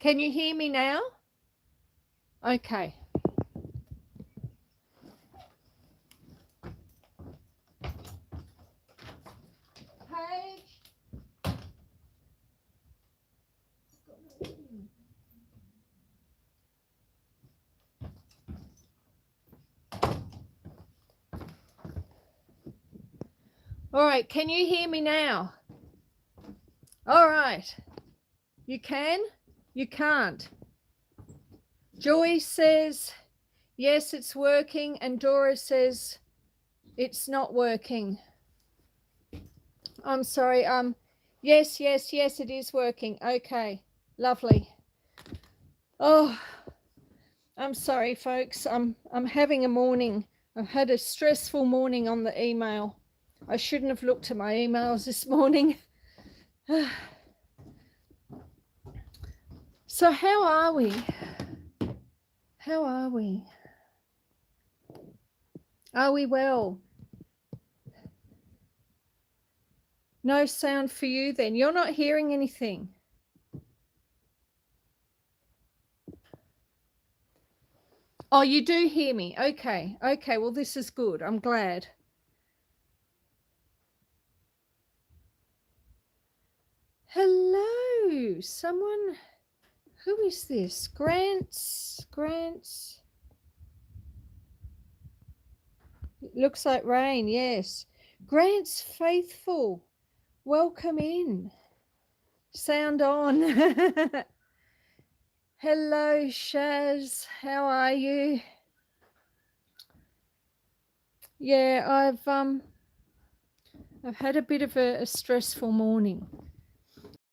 Can you hear me now? Okay. All right, can you hear me now? All right. You can? You can't. Joy says, yes, it's working, and Dora says, it's not working. I'm sorry. Yes, it is working. Okay, lovely. Oh, I'm sorry, folks. I'm having a morning. I've had a stressful morning on the email. I shouldn't have looked at my emails this morning. So how are we? How are we? Are we well? No sound for you then. You're not hearing anything. Oh, you do hear me. Okay. Okay, well, this is good. I'm glad. Hello, someone. Who is this? Grants. It looks like rain, yes. Grant's faithful. Welcome in. Sound on. Hello, Shaz. How are you? Yeah, I've had a bit of a stressful morning.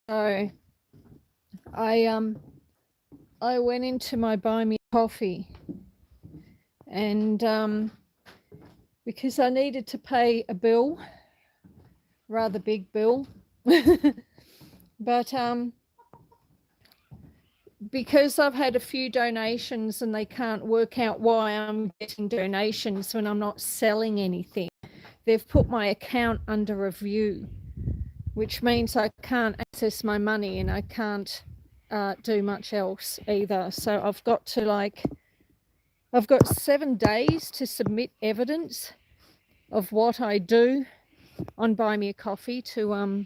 So I went into my buy me coffee, and because I needed to pay a bill, rather big bill, but because I've had a few donations and they can't work out why I'm getting donations when I'm not selling anything, they've put my account under review, which means I can't access my money and I can't do much else either. So I've got 7 days to submit evidence of what I do on Buy Me a Coffee to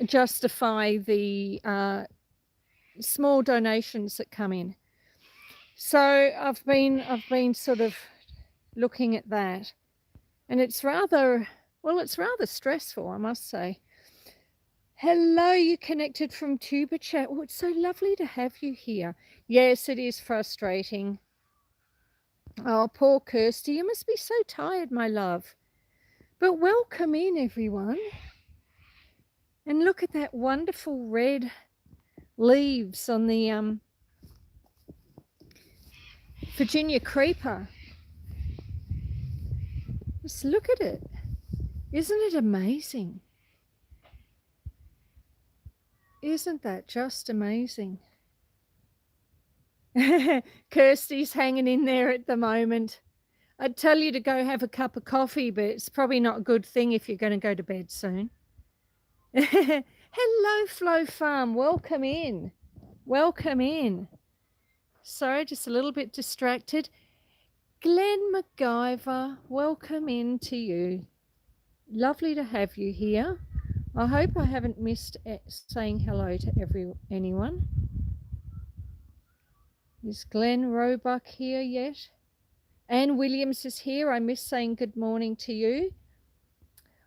justify the small donations that come in. So I've been sort of looking at that, and it's rather stressful, I must say. Hello, you connected from Tuba Chat. Oh, it's so lovely to have you here. Yes, it is frustrating. Oh, poor Kirsty, you must be so tired, my love. But welcome in, everyone. And look at that wonderful red leaves on the Virginia creeper. Just look at it. Isn't it amazing? Isn't that just amazing? Kirsty's hanging in there at the moment. I'd tell you to go have a cup of coffee, but it's probably not a good thing if you're going to go to bed soon. Hello, Flo Farm. Welcome in. Welcome in. Sorry, just a little bit distracted. Glenn MacGyver, welcome in to you. Lovely to have you here. I hope I haven't missed saying hello to anyone. Is Glenn Roebuck here yet? Anne Williams is here. I miss saying good morning to you.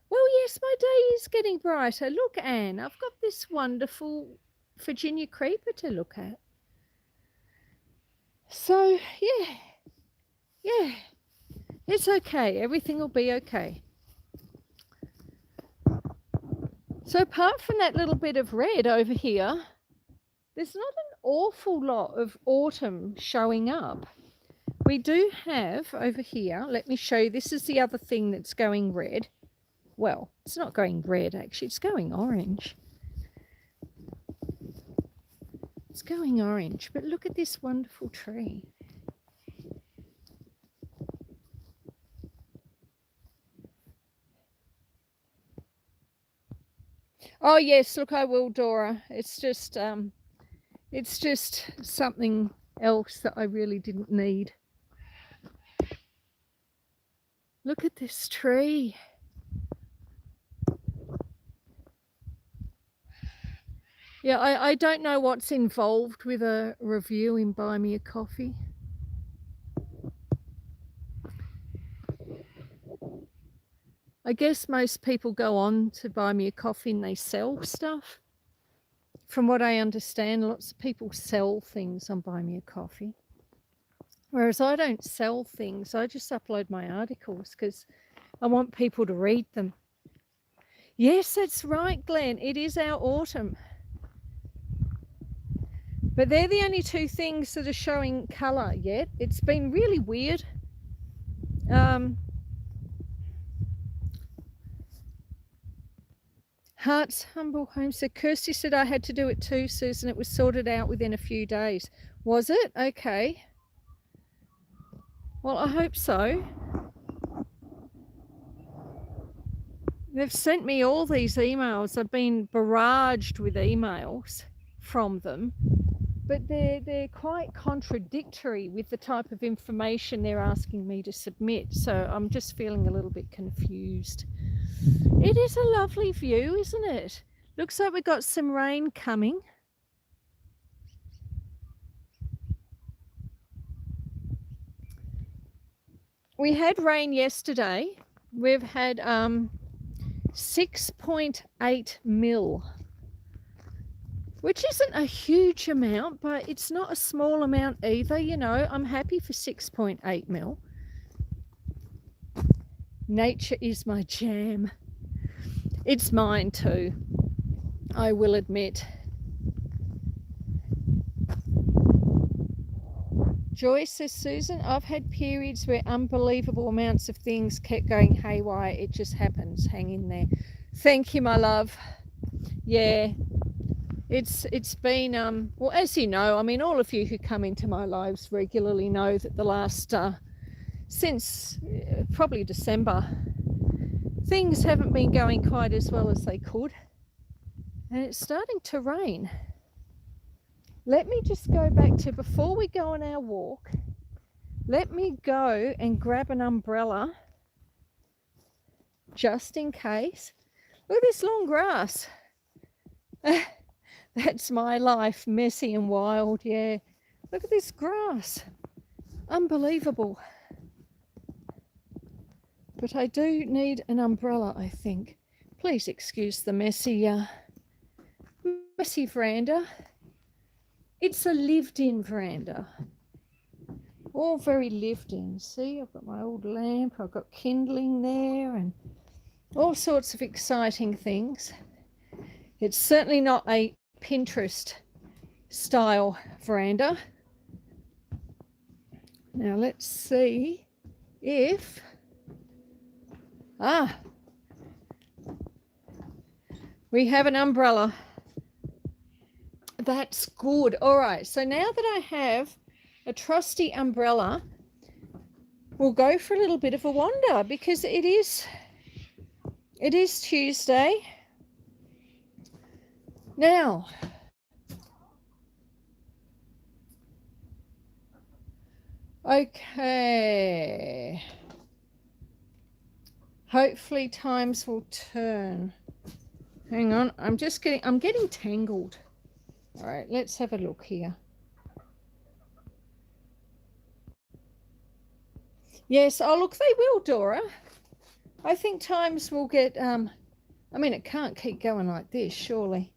Well, yes, my day is getting brighter. Look, Anne, I've got this wonderful Virginia creeper to look at. So, yeah, it's okay. Everything will be okay. So apart from that little bit of red over here, there's not an awful lot of autumn showing up. We do have over here, let me show you, this is the other thing that's going red. Well, it's not going red actually, it's going orange. It's going orange, but look at this wonderful tree. Oh yes, look, I will, Dora. It's just It's just something else that I really didn't need. Look at this tree. Yeah, I don't know what's involved with a review in Buy Me a Coffee. I guess most people go on to Buy Me a Coffee and they sell stuff. From what I understand, lots of people sell things on Buy Me a Coffee. Whereas I don't sell things, I just upload my articles because I want people to read them. Yes, that's right, Glenn. It is our autumn. But they're the only two things that are showing colour yet. It's been really weird. Hearts Humble Homestead. Kirsty said I had to do it too, Susan. It was sorted out within a few days. Was it? Okay. Well, I hope so. They've sent me all these emails. I've been barraged with emails from them, but they're quite contradictory with the type of information they're asking me to submit. So I'm just feeling a little bit confused. It is a lovely view, isn't it? Looks like we've got some rain coming. We had rain yesterday. We've had 6.8 mil, which isn't a huge amount, but it's not a small amount either. You know, I'm happy for 6.8 mil. Nature is my jam. It's mine too, I will admit. Joyce says, Susan, I've had periods where unbelievable amounts of things kept going haywire. It just happens. Hang in there. Thank you, my love. Yeah, it's been, well, as you know, I mean, all of you who come into my lives regularly know that the last, since probably December, things haven't been going quite as well as they could. And it's starting to rain. Let me just go back to, before we go on our walk, let me go and grab an umbrella just in case. Look at this long grass. That's my life, messy and wild, yeah. Look at this grass. Unbelievable. But I do need an umbrella, I think. Please excuse the messy veranda. It's a lived-in veranda. All very lived in. See, I've got my old lamp, I've got kindling there and all sorts of exciting things. It's certainly not a Pinterest style veranda. Now let's see if we have an umbrella. That's good. All right, so now that I have a trusty umbrella, we'll go for a little bit of a wander because it is Tuesday. Now, okay. Hopefully times will turn. Hang on, I'm getting tangled. All right, let's have a look here. Yes, oh look, they will, Dora. I think times will get, I mean, it can't keep going like this, surely.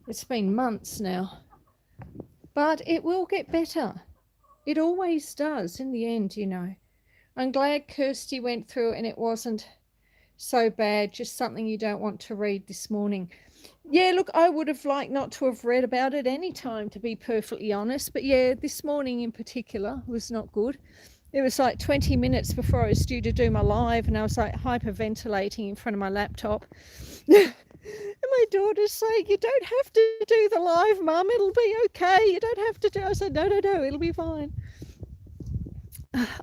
It's been months now. But it will get better. It always does in the end, you know. I'm glad Kirsty went through it and it wasn't so bad, just something you don't want to read this morning. Yeah, look, I would have liked not to have read about it any time, to be perfectly honest. But yeah, this morning in particular was not good. It was like 20 minutes before I was due to do my live and I was like hyperventilating in front of my laptop. And my daughter's saying, you don't have to do the live, Mum, it'll be okay. You don't have to do. I said, no, it'll be fine.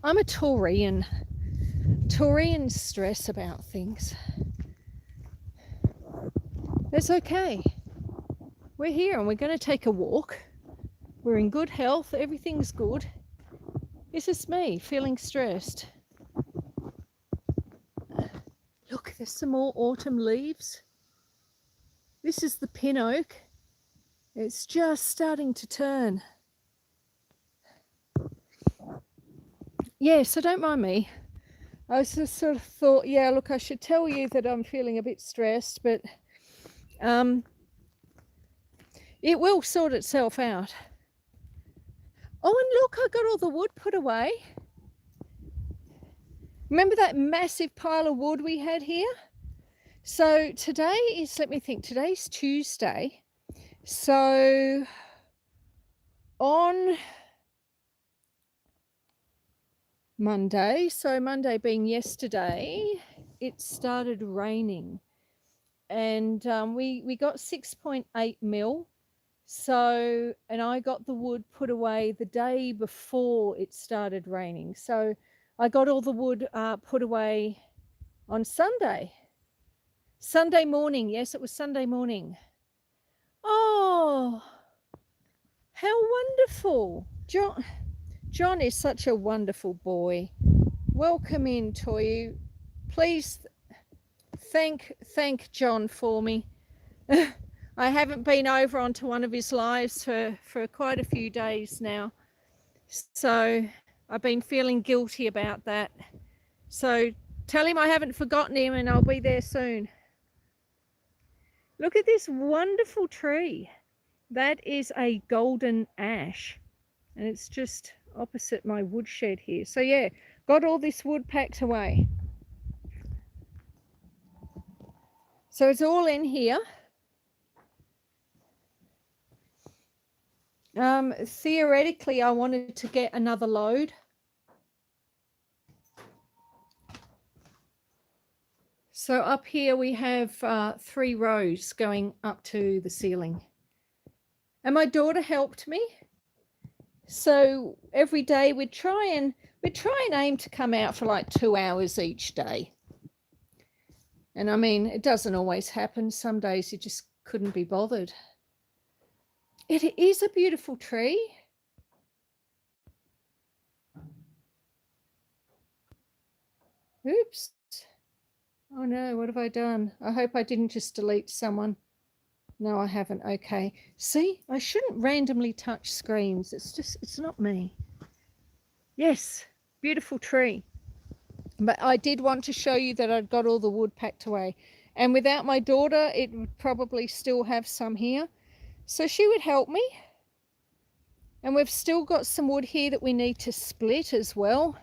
I'm a Taurian stress about things. It's okay. We're here and we're going to take a walk. We're in good health. Everything's good. It's just me feeling stressed. Look, there's some more autumn leaves. This is the pin oak. It's just starting to turn. Yeah, so don't mind me. I just sort of thought, yeah, look, I should tell you that I'm feeling a bit stressed, but it will sort itself out. Oh, and look, I got all the wood put away. Remember that massive pile of wood we had here? So today is, let me think, today's Tuesday. So on Monday, so Monday being yesterday, it started raining. And we got 6.8 mil. So, and I got the wood put away the day before it started raining. So I got all the wood put away on Sunday morning. Yes, it was Sunday morning. Oh, how wonderful. John is such a wonderful boy. Welcome in, Toyu. Please thank John for me. I haven't been over onto one of his lives for quite a few days now. So I've been feeling guilty about that. So tell him I haven't forgotten him and I'll be there soon. Look at this wonderful tree. That is a golden ash. And it's just opposite my woodshed here. So yeah, got all this wood packed away. So it's all in here. Theoretically, I wanted to get another load. So up here we have 3 rows going up to the ceiling. And my daughter helped me. So every day we'd try and aim to come out for like 2 hours each day. And I mean, it doesn't always happen. Some days you just couldn't be bothered. It is a beautiful tree. Oops. Oh no, what have I done? I hope I didn't just delete someone. No, I haven't. Okay. See, I shouldn't randomly touch screens. It's not me. Yes, beautiful tree. But I did want to show you that I'd got all the wood packed away. And without my daughter, it would probably still have some here. So she would help me. And we've still got some wood here that we need to split as well.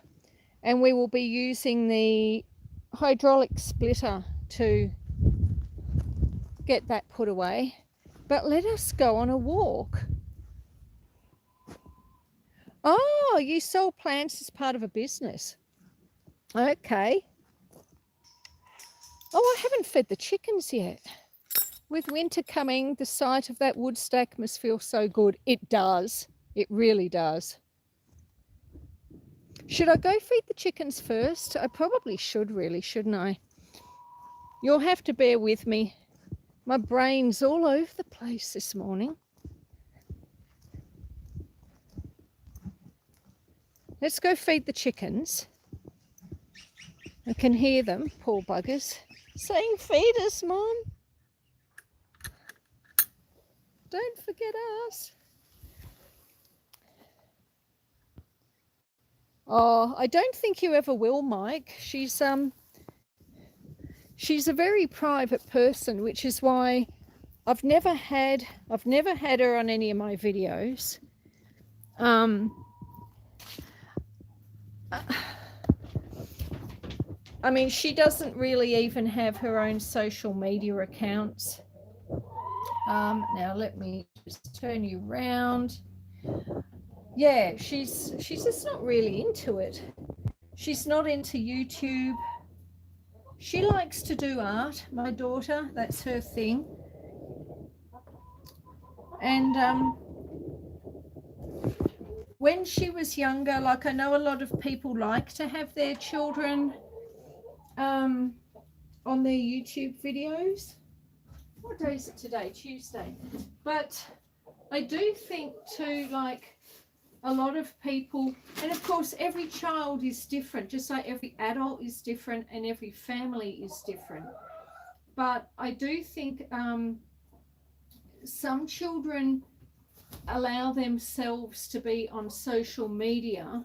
And we will be using the hydraulic splitter to get that put away. But let us go on a walk. Oh, you sold plants as part of a business. Okay. Oh, I haven't fed the chickens yet. With winter coming, the sight of that wood stack must feel so good. It does. It really does. Should I go feed the chickens first? I probably should, really, shouldn't I? You'll have to bear with me. My brain's all over the place this morning. Let's go feed the chickens. I can hear them, poor buggers, saying, "Feed us, Mom. Don't forget us." Oh, I don't think you ever will, Mike. She's a very private person, which is why I've never had her on any of my videos. I mean, she doesn't really even have her own social media accounts. Now let me just turn you around. Yeah, she's just not really into it. She's not into YouTube. She likes to do art, my daughter. That's her thing. And when she was younger, like, I know a lot of people like to have their children on their YouTube videos. What day is it today? Tuesday. But I do think too, like a lot of people, and of course every child is different, just like every adult is different and every family is different. But I do think some children allow themselves to be on social media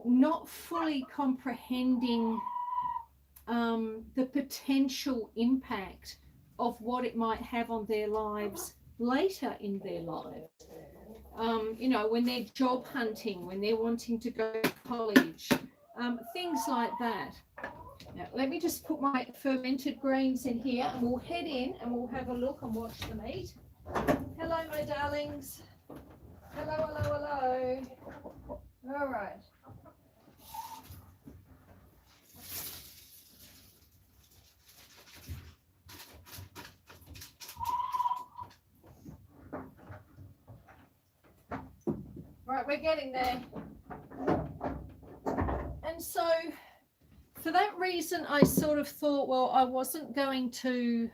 not fully comprehending the potential impact of what it might have on their lives later in their lives. You know, when they're job hunting, when they're wanting to go to college, things like that. Now, let me just put my fermented greens in here and we'll head in and we'll have a look and watch them eat. Hello, my darlings. Hello, hello, hello. All right. Right, we're getting there. And so for that reason, I sort of thought, well, I wasn't going to,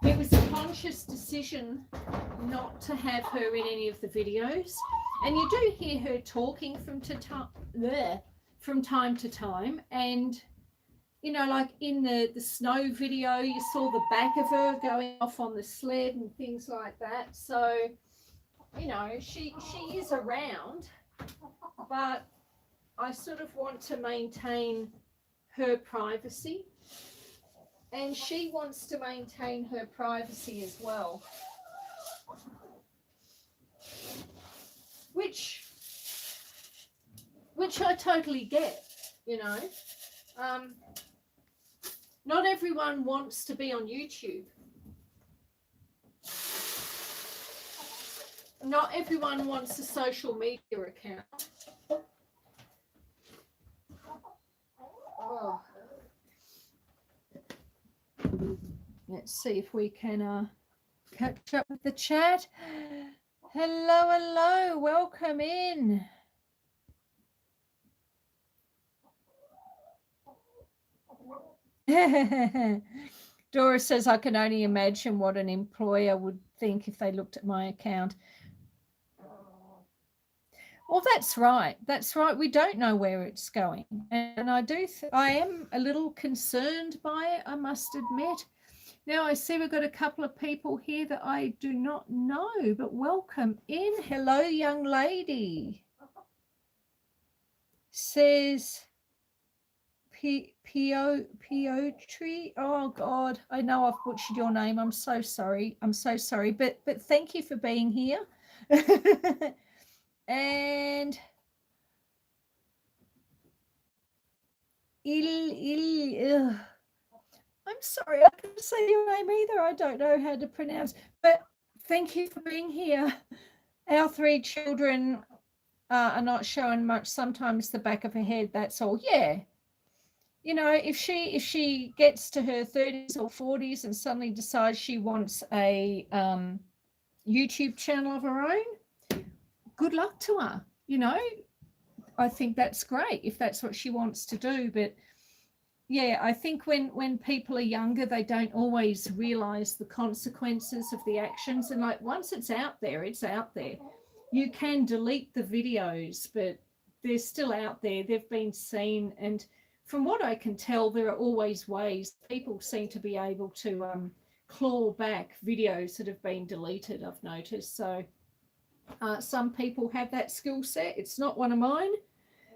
it was a conscious decision not to have her in any of the videos. And you do hear her talking from time to time. And, you know, like in the snow video, you saw the back of her going off on the sled and things like that. So, you know, she is around, but I sort of want to maintain her privacy, and she wants to maintain her privacy as well, which I totally get, you know. Not everyone wants to be on YouTube. Not everyone wants a social media account. Oh. Let's see if we can catch up with the chat. Hello, hello, welcome in. Dora says, I can only imagine what an employer would think if they looked at my account. Well, that's right. That's right. We don't know where it's going. And I am a little concerned by it, I must admit. Now, I see we've got a couple of people here that I do not know, but welcome in. Hello, young lady. Says Piotri. Oh, God, I know I've butchered your name. I'm so sorry. I'm so sorry. But thank you for being here. And I'm sorry, I couldn't say your name either. I don't know how to pronounce, but thank you for being here. Our three children are not showing much, sometimes the back of her head, that's all. Yeah. You know, if she gets to her 30s or 40s and suddenly decides she wants a YouTube channel of her own, good luck to her. You know, I think that's great if that's what she wants to do. But yeah, I think when people are younger, they don't always realize the consequences of the actions. And like, once it's out there, it's out there. You can delete the videos, but they're still out there. They've been seen. And from what I can tell, there are always ways. People seem to be able to claw back videos that have been deleted, I've noticed. So some people have that skill set. It's not one of mine.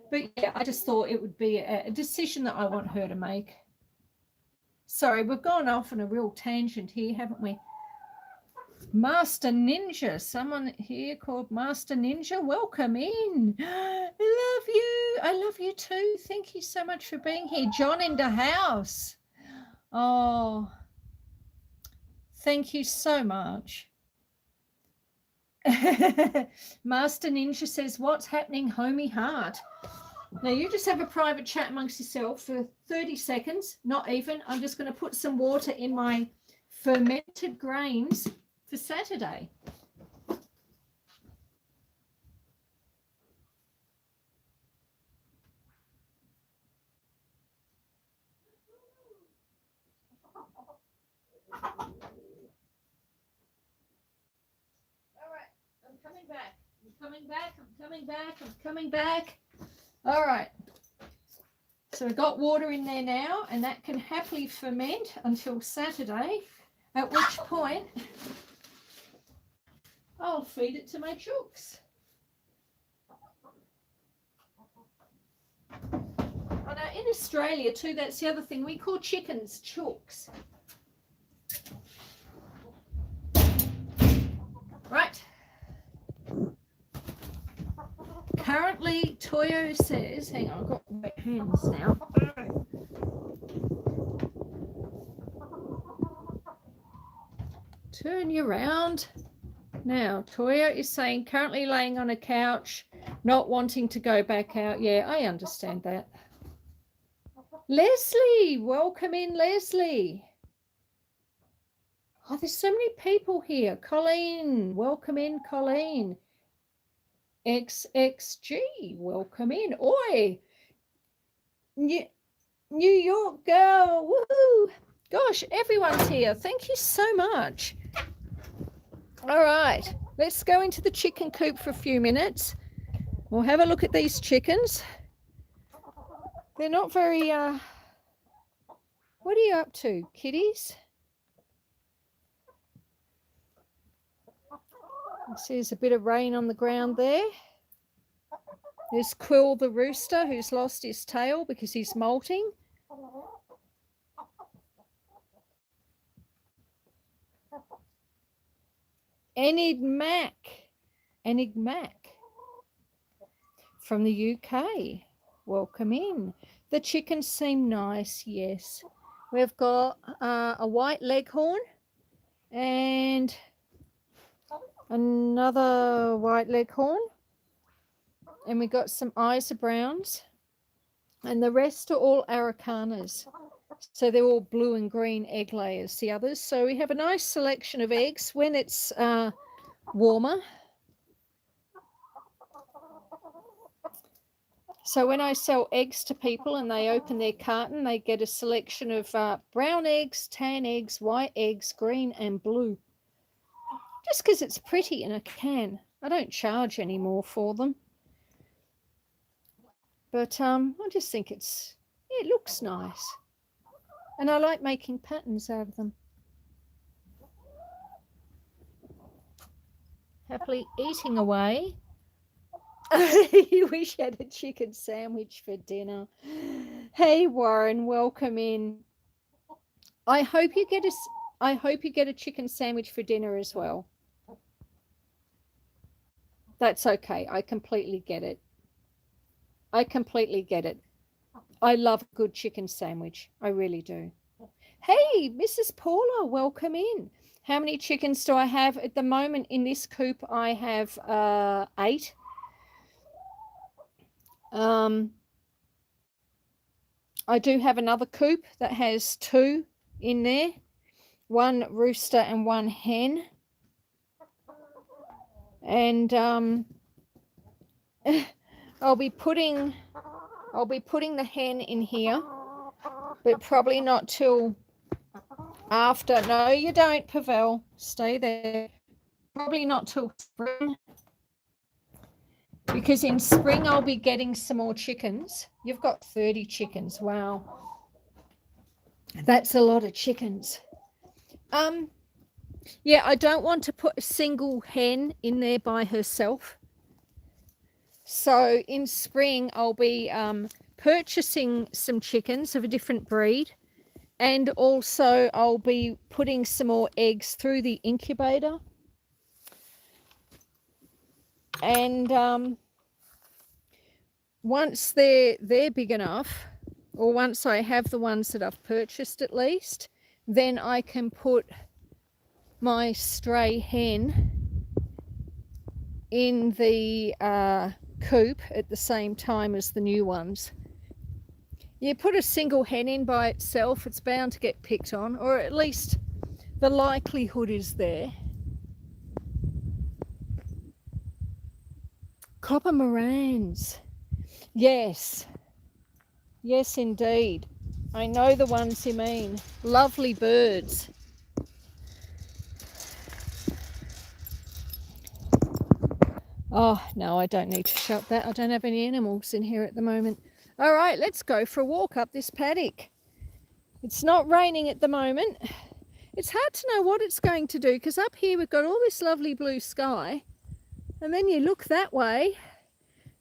But yeah, I just thought it would be a decision that I want her to make. Sorry, we've gone off on a real tangent here, haven't we? Master Ninja, someone here called Master Ninja, welcome in. I love you. I love you too. Thank you so much for being here. John in the house. Oh, thank you so much. Master Ninja says, what's happening, homie heart? Now you just have a private chat amongst yourself for 30 seconds, not even. I'm just going to put some water in my fermented grains for Saturday. coming back. I'm coming back. I'm coming back. I'm coming back. All right. So we've got water in there now, and that can happily ferment until Saturday, at which point I'll feed it to my chooks. Oh, now in Australia too, that's the other thing. We call chickens chooks. Right. Currently, Toyo says, hang on, I've got wet hands now. Turn you around. Now, Toyo is saying currently laying on a couch, not wanting to go back out. Yeah, I understand that. Leslie, welcome in, Leslie. Oh, there's so many people here. Colleen, welcome in, Colleen. XXG, welcome in. Oi, New York girl, woohoo. Gosh, everyone's here. Thank you so much. All right, let's go into the chicken coop for a few minutes. We'll have a look at these chickens. They're not very, what are you up to, kitties? See, there's a bit of rain on the ground there. There's Quill the rooster, who's lost his tail because he's molting. Enigmac from the UK. Welcome in. The chickens seem nice, yes. We've got a white leghorn and another white leghorn, and we got some Isa Browns, and the rest are all Aracanas. So they're all blue and green egg layers, the others. So we have a nice selection of eggs when it's warmer. So when I sell eggs to people and they open their carton, they get a selection of brown eggs, tan eggs, white eggs, green and blue. Just because it's pretty in a can. I don't charge any more for them. But I just think it looks nice. And I like making patterns out of them. Happily eating away. You wish you had a chicken sandwich for dinner. Hey Warren, welcome in. I hope you get a chicken sandwich for dinner as well. That's okay. I completely get it. I completely get it. I love a good chicken sandwich. I really do. Hey, Mrs. Paula, welcome in. How many chickens do I have at the moment in this coop? I have 8. I do have another coop that has 2 in there. 1 rooster and 1 hen. And I'll be putting the hen in here, but probably not till after. No, you don't, Pavel. Stay there. Probably not till spring, because in spring I'll be getting some more chickens. You've got 30 chickens. Wow. That's a lot of chickens. Yeah, I don't want to put a single hen in there by herself. So in spring, I'll be purchasing some chickens of a different breed. And also I'll be putting some more eggs through the incubator. And once they're big enough, or once I have the ones that I've purchased at least, then I can put my stray hen in the coop at the same time as the new ones. You put a single hen in by itself, it's bound to get picked on, or at least the likelihood is there. Copper morans. Yes. Yes, indeed. I know the ones you mean. Lovely birds. Oh, no, I don't need to shut that. I don't have any animals in here at the moment. All right, let's go for a walk up this paddock. It's not raining at the moment. It's hard to know what it's going to do because up here we've got all this lovely blue sky. And then you look that way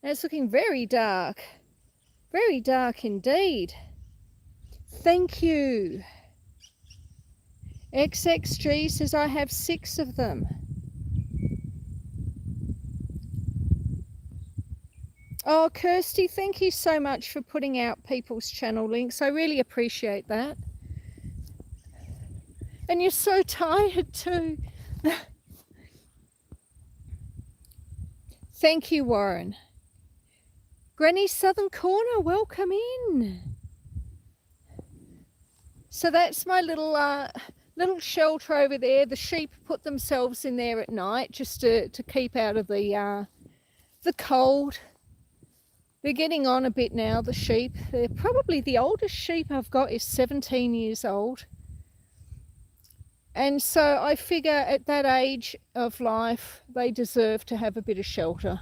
and it's looking very dark. Very dark indeed. Thank you. XXG says I have 6 of them. Oh, Kirsty, thank you so much for putting out people's channel links. I really appreciate that. And you're so tired too. Thank you, Warren. Granny's Southern Corner, welcome in. So that's my little shelter over there. The sheep put themselves in there at night just to keep out of the cold. They're getting on a bit now, the sheep. They're probably the oldest sheep I've got is 17 years old. And so I figure at that age of life, they deserve to have a bit of shelter.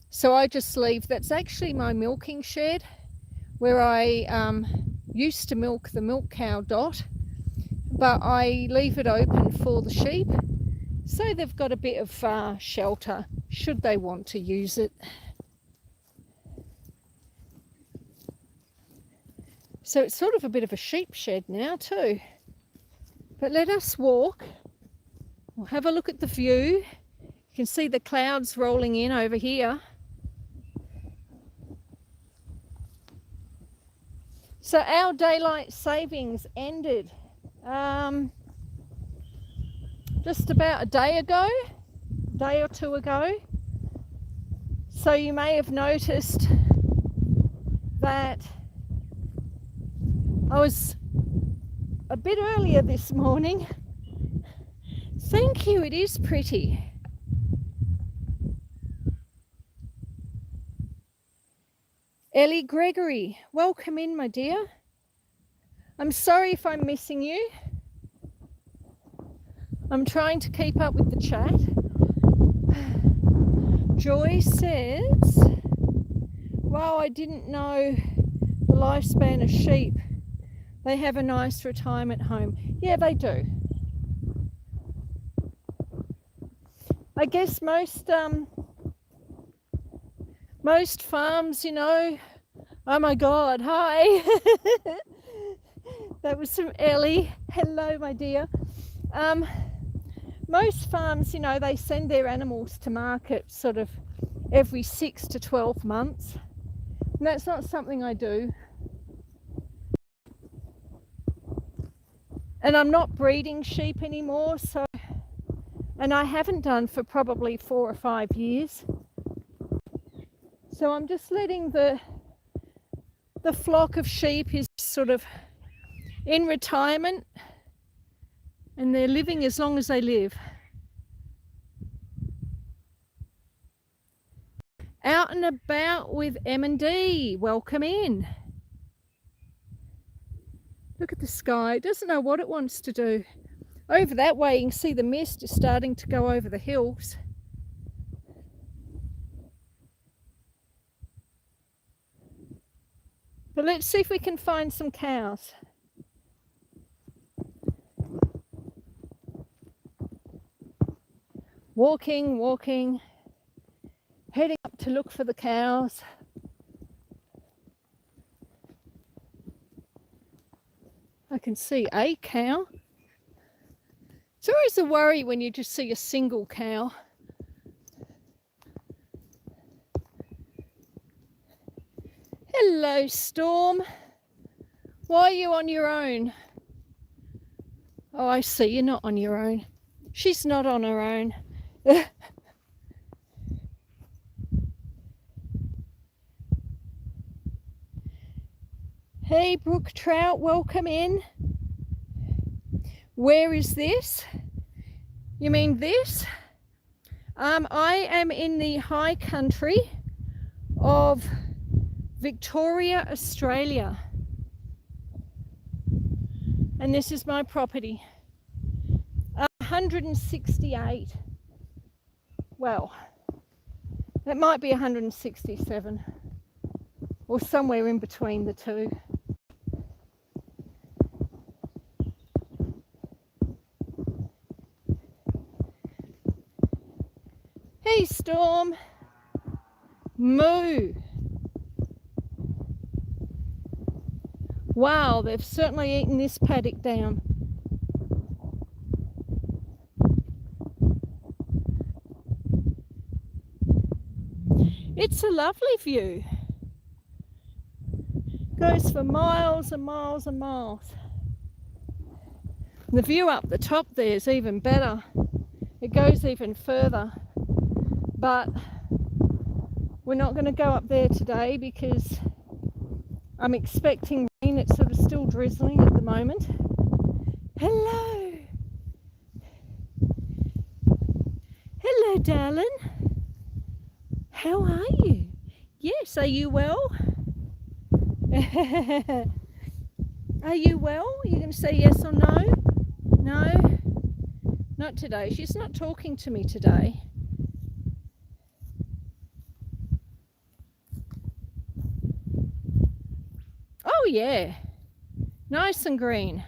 So I just leave, that's actually my milking shed where I used to milk the milk cow Dot, but I leave it open for the sheep. So they've got a bit of shelter should they want to use it. So it's sort of a bit of a sheep shed now too. But let us walk. We'll have a look at the view. You can see the clouds rolling in over here. So our daylight savings ended just about a day or two ago. So you may have noticed that I was a bit earlier this morning. Thank you, it is pretty. Ellie Gregory, welcome in, my dear. I'm sorry if I'm missing you. I'm trying to keep up with the chat. Joy says, wow, I didn't know the lifespan of sheep. They have a nice retirement home. Yeah, they do. I guess most farms, you know, oh my God, hi. That was from Ellie. Hello, my dear. Most farms, you know, they send their animals to market sort of every 6 to 12 months. And that's not something I do. And I'm not breeding sheep anymore, so, and I haven't done for probably 4 or 5 years. So I'm just letting the flock of sheep is sort of in retirement and they're living as long as they live. Out and about with M&D, welcome in. Look at the sky, it doesn't know what it wants to do. Over that way you can see the mist is starting to go over the hills. But let's see if we can find some cows. Walking, heading up to look for the cows. I can see a cow. It's always a worry when you just see a single cow. Hello, Storm. Why are you on your own? Oh, I see, you're not on your own. She's not on her own. Hey, Brooke Trout, welcome in. Where is this? You mean this? I am in the high country of Victoria, Australia. And this is my property. 168. Well, It might be 167 or somewhere in between the two. Hey Storm, moo. Wow, they've certainly eaten this paddock down. It's a lovely view. Goes for miles and miles and miles. The view up the top there is even better. It goes even further. But we're not going to go up there today because I'm expecting rain. It's sort of still drizzling at the moment. Hello. Hello, darling. How are you? Yes, are you well? Are you well? Are you going to say yes or no? No? Not today. She's not talking to me today. Oh yeah, nice and green.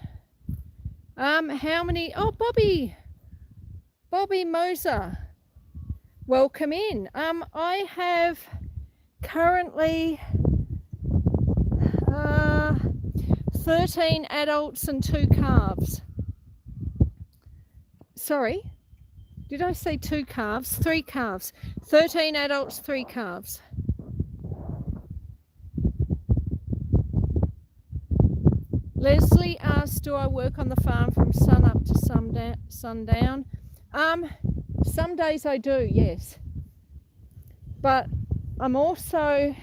How many? Oh, Bobby Moser, welcome in. I have currently 13 adults and 2 calves. Sorry, did I say 2 calves? 3 calves. 13 adults, 3 calves. Leslie asked, do I work on the farm from sun up to sundown? Some days I do, yes. But I'm also,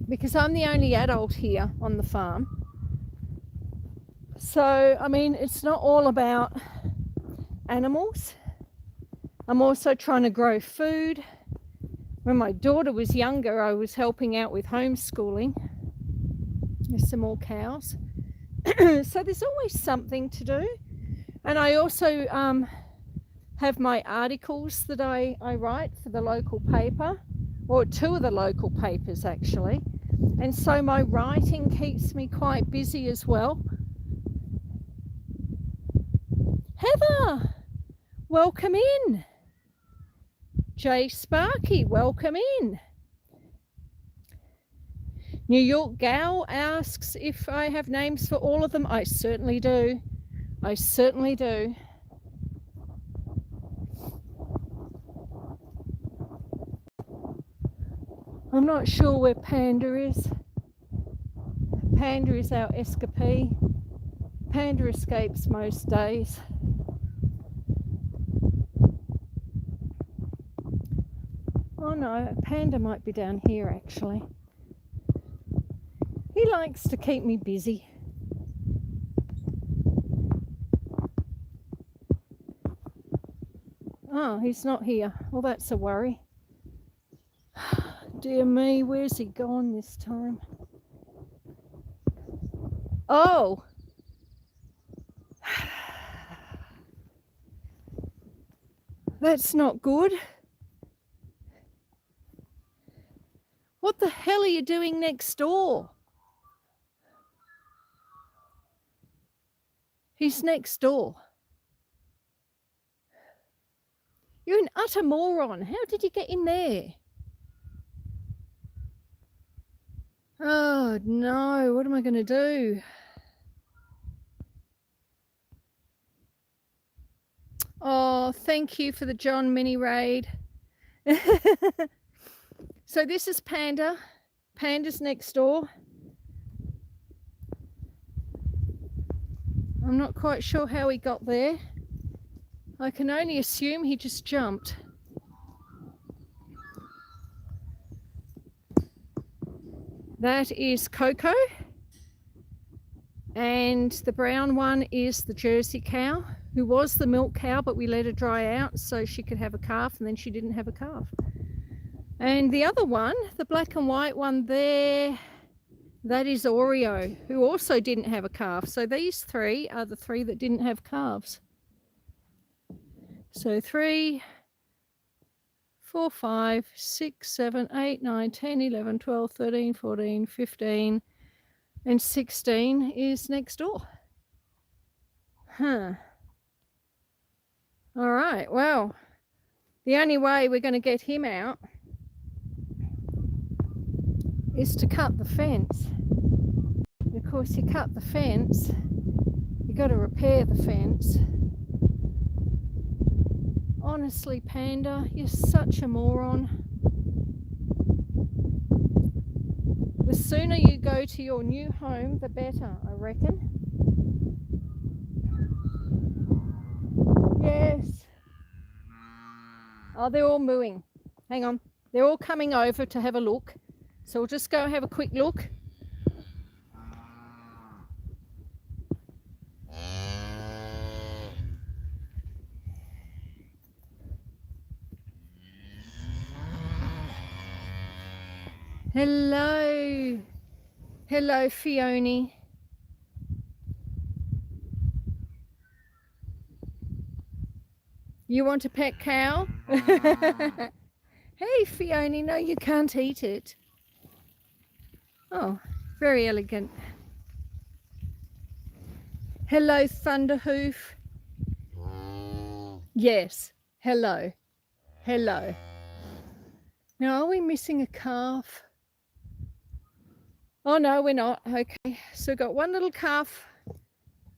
because I'm the only adult here on the farm, so, I mean, it's not all about animals. I'm also trying to grow food. When my daughter was younger, I was helping out with homeschooling. There's some more cows. So there's always something to do. And I also have my articles that I write for the local paper, or 2 of the local papers actually. And so my writing keeps me quite busy as well. Heather, welcome in. Jay Sparky, welcome in. New York Gal asks if I have names for all of them. I certainly do. I certainly do. I'm not sure where Panda is. Panda is our escapee. Panda escapes most days. Oh no, Panda might be down here actually. He likes to keep me busy. Oh, he's not here. Well, that's a worry. Dear me, where's he gone this time? Oh! That's not good. What the hell are you doing next door? He's next door. You're an utter moron. How did you get in there? Oh no, what am I going to do? Oh, thank you for the John mini raid. So this is Panda. Panda's next door. I'm not quite sure how he got there. I can only assume he just jumped. That is Coco. And the brown one is the Jersey cow, who was the milk cow, but we let her dry out so she could have a calf, and then she didn't have a calf. And the other one, the black and white one there, that is Oreo, who also didn't have a calf. So these 3 are the 3 that didn't have calves. So 3, 4, 5, 6, 7, 8, 9, 10, 11, 12, 13, 14, 15, and 16 is next door. Huh. All right, well, the only way we're going to get him out is to cut the fence. Of course, you cut the fence, you got to repair the fence. Honestly, Panda, you're such a moron. The sooner you go to your new home, the better, I reckon. Yes. Oh, they're all mooing. Hang on. They're all coming over to have a look. So we'll just go have a quick look. Hello. Hello, Fiona. You want a pet cow? Hey, Fiona, no, you can't eat it. Oh, very elegant. Hello, Thunderhoof. Yes, hello. Hello. Now, are we missing a calf? Oh, no, we're not. Okay, so we've got one little calf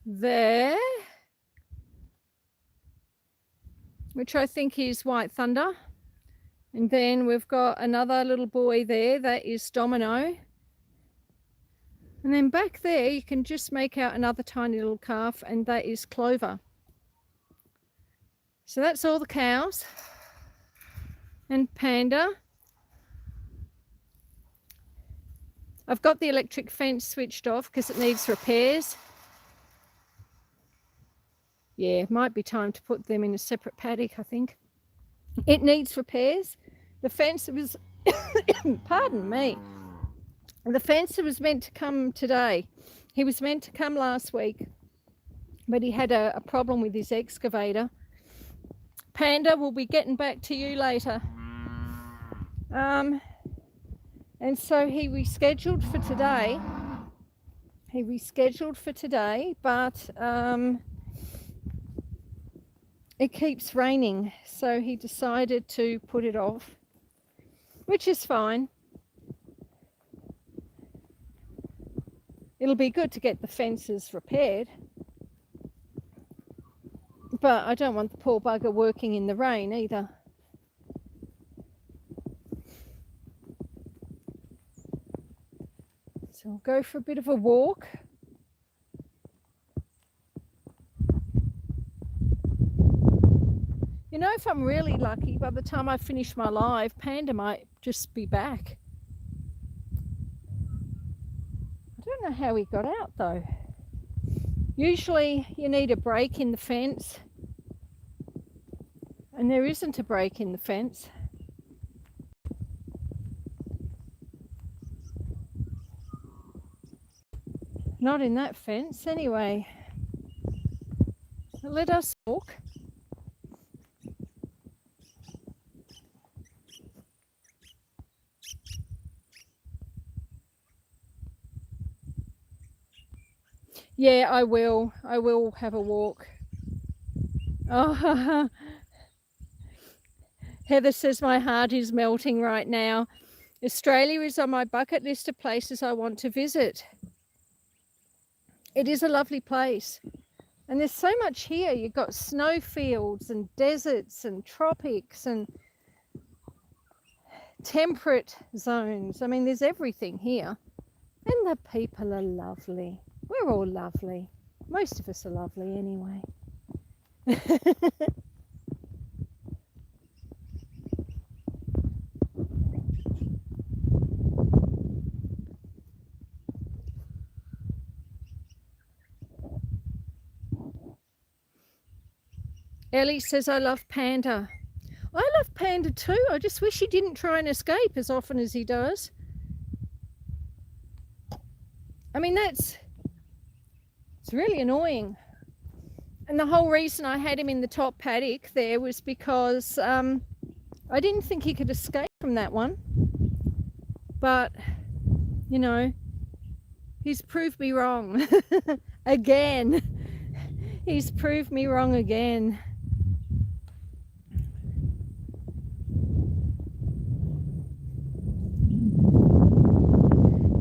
there, which I think is White Thunder. And then we've got another little boy there, that is Domino. And then back there, you can just make out another tiny little calf, and that is Clover. So that's all the cows. And Panda. I've got the electric fence switched off because it needs repairs. Yeah, it might be time to put them in a separate paddock, I think. It needs repairs. The fence was, pardon me, the fencer was meant to come today. He was meant to come last week, but he had a problem with his excavator. Panda, will be getting back to you later. And so he rescheduled for today. But it keeps raining, so he decided to put it off, which is fine. It'll be good to get the fences repaired, but I don't want the poor bugger working in the rain either. So we'll go for a bit of a walk. You know, if I'm really lucky, by the time I finish my live, Panda might just be back. I don't know how he got out though. Usually you need a break in the fence, and there isn't a break in the fence. Not in that fence anyway. Let us walk. Yeah, I will have a walk. Oh, Heather says my heart is melting right now. Australia is on my bucket list of places I want to visit. It is a lovely place. And there's so much here. You've got snowfields and deserts and tropics and temperate zones. I mean, there's everything here. And the people are lovely. We're all lovely. Most of us are lovely anyway. Ellie says, I love Panda. I love Panda too. I just wish he didn't try and escape as often as he does. I mean, it's really annoying. And the whole reason I had him in the top paddock there was because I didn't think he could escape from that one, but you know, he's proved me wrong again. He's proved me wrong again.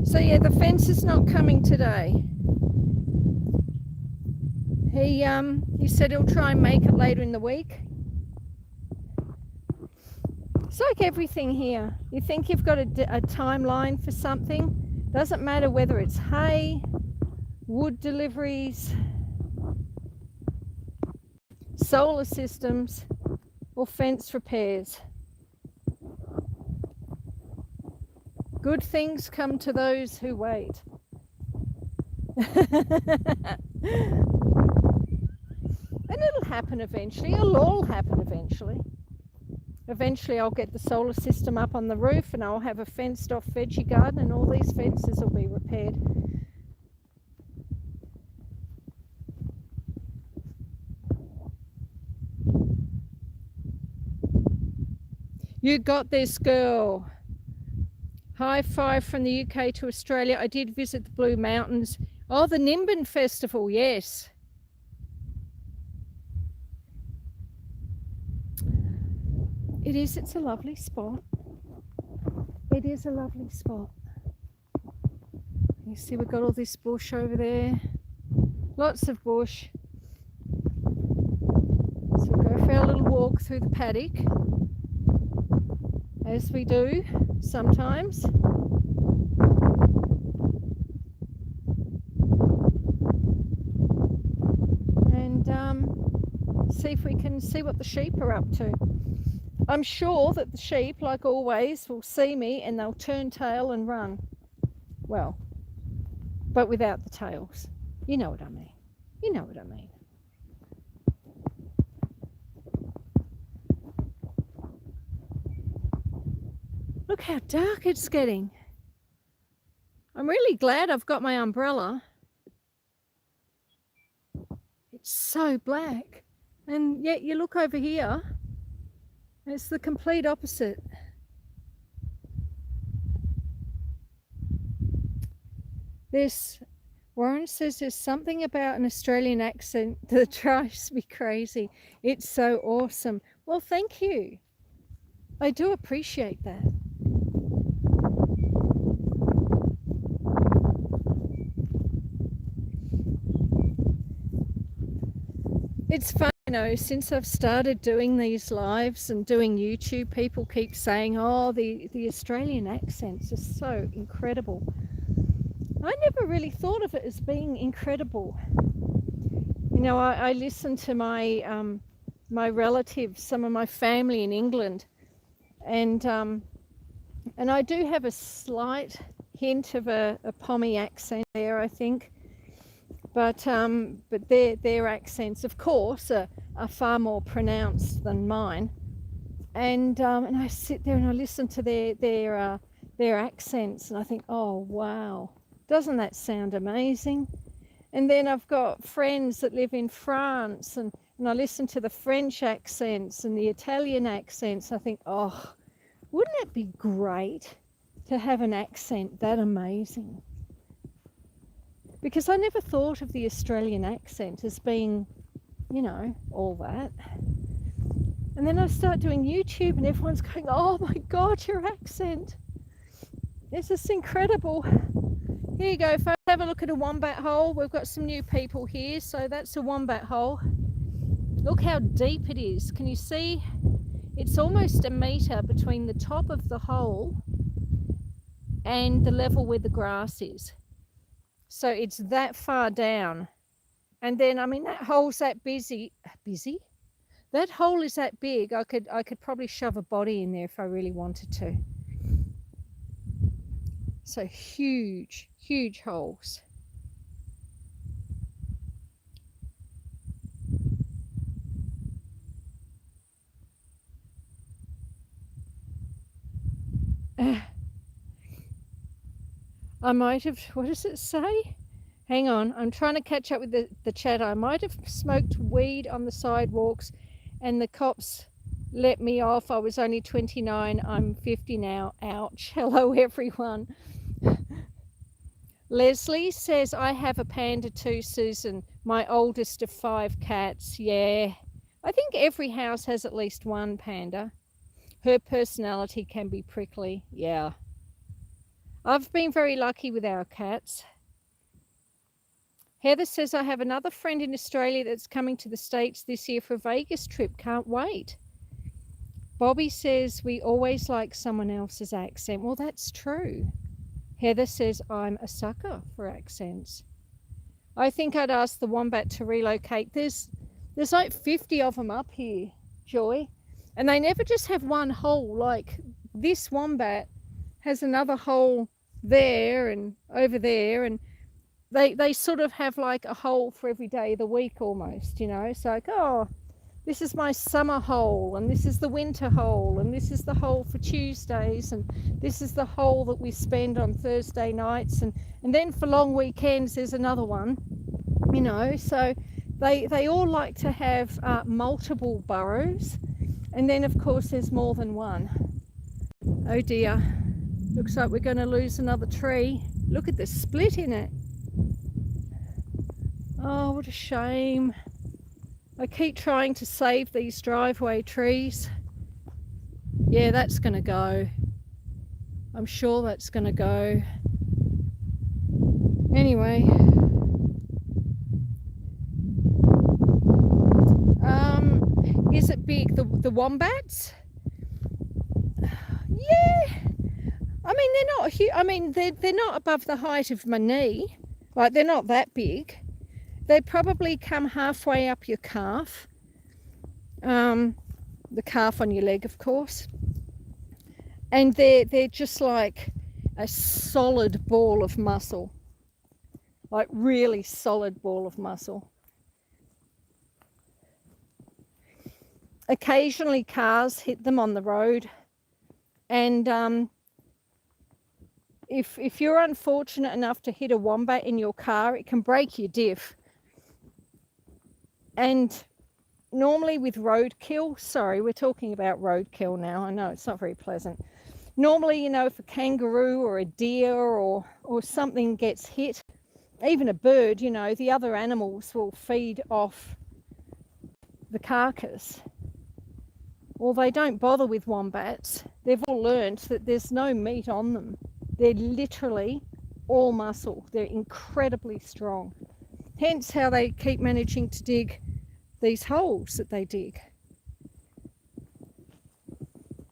So yeah, the fence is not coming today. He said he'll try and make it later in the week. It's like everything here. You think you've got a timeline for something. Doesn't matter whether it's hay, wood deliveries, solar systems, or fence repairs. Good things come to those who wait. And it'll happen eventually. It'll all happen eventually. Eventually I'll get the solar system up on the roof and I'll have a fenced off veggie garden and all these fences will be repaired. You got this, girl. High five from the UK to Australia. I did visit the Blue Mountains. Oh, the Nimbin Festival, yes. It is, it's a lovely spot. It is a lovely spot. You see we've got all this bush over there. Lots of bush. So we'll go for our little walk through the paddock, as we do sometimes. And see if we can see what the sheep are up to. I'm sure that the sheep, like always, will see me and they'll turn tail and run. Well, but without the tails. You know what I mean. You know what I mean. Look how dark it's getting. I'm really glad I've got my umbrella. It's so black. And yet you look over here, it's the complete opposite. Warren says there's something about an Australian accent that drives me crazy. It's so awesome. Well, thank you. I do appreciate that. It's fun, you know, since I've started doing these lives and doing YouTube, people keep saying, oh, the Australian accents are so incredible. I never really thought of it as being incredible. You know, I listen to my my relatives, some of my family in England, and I do have a slight hint of a Pommy accent there, I think. But their accents, of course, are far more pronounced than mine. And I sit there and I listen to their accents, and I think, oh wow, doesn't that sound amazing? And then I've got friends that live in France, and I listen to the French accents and the Italian accents. I think, oh, wouldn't it be great to have an accent that amazing? Because I never thought of the Australian accent as being, you know, all that. And then I start doing YouTube and everyone's going, oh my God, your accent. This is incredible. Here you go, folks. Have a look at a wombat hole. We've got some new people here. So that's a wombat hole. Look how deep it is. Can you see? It's almost a metre between the top of the hole and the level where the grass is. So it's that far down. And then, I mean, that hole's that busy. That hole is that big. I could probably shove a body in there if I really wanted to. So huge, huge holes. I might have, what does it say? Hang on, I'm trying to catch up with the chat. I might have smoked weed on the sidewalks and the cops let me off. I was only 29. I'm 50 now. Ouch. Hello, everyone. Leslie says, I have a panda too, Susan. My oldest of 5 cats. Yeah. I think every house has at least one panda. Her personality can be prickly. Yeah. I've been very lucky with our cats. Heather says, I have another friend in Australia that's coming to the States this year for a Vegas trip. Can't wait. Bobby says, we always like someone else's accent. Well, that's true. Heather says, I'm a sucker for accents. I think I'd ask the wombat to relocate. There's like 50 of them up here, Joy. And they never just have one hole. Like this wombat has another hole there and over there. And they sort of have like a hole for every day of the week almost, you know. It's like, oh, this is my summer hole, and this is the winter hole, and this is the hole for Tuesdays, and this is the hole that we spend on Thursday nights, and then for long weekends there's another one, you know. So they all like to have multiple burrows, and then of course there's more than one. Oh dear, looks like we're going to lose another tree. Look at the split in it. Oh, what a shame. I keep trying to save these driveway trees. Yeah, that's going to go. I'm sure that's going to go. Anyway. Is it big? The wombats? Yeah. I mean, they're not huge. I mean, they're not above the height of my knee. Like, they're not that big. They probably come halfway up your calf. The calf on your leg, of course. And they're just like a solid ball of muscle. Like really solid ball of muscle. Occasionally cars hit them on the road. And if you're unfortunate enough to hit a wombat in your car, it can break your diff. And normally with roadkill, sorry, we're talking about roadkill now. I know it's not very pleasant. Normally, you know, if a kangaroo or a deer or something gets hit, even a bird, you know, the other animals will feed off the carcass. Well, they don't bother with wombats. They've all learned that there's no meat on them. They're literally all muscle. They're incredibly strong. Hence how they keep managing to dig these holes that they dig.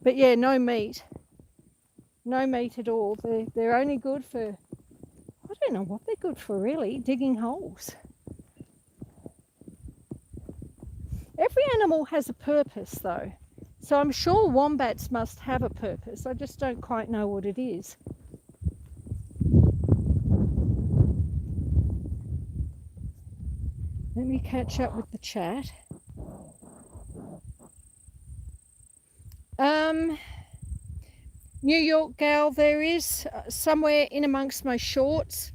But yeah, no meat. No meat at all. They're only good for, I don't know what they're good for really, digging holes. Every animal has a purpose though. So I'm sure wombats must have a purpose. I just don't quite know what it is. Let me catch up with the chat. New York gal, there is somewhere in amongst my shorts.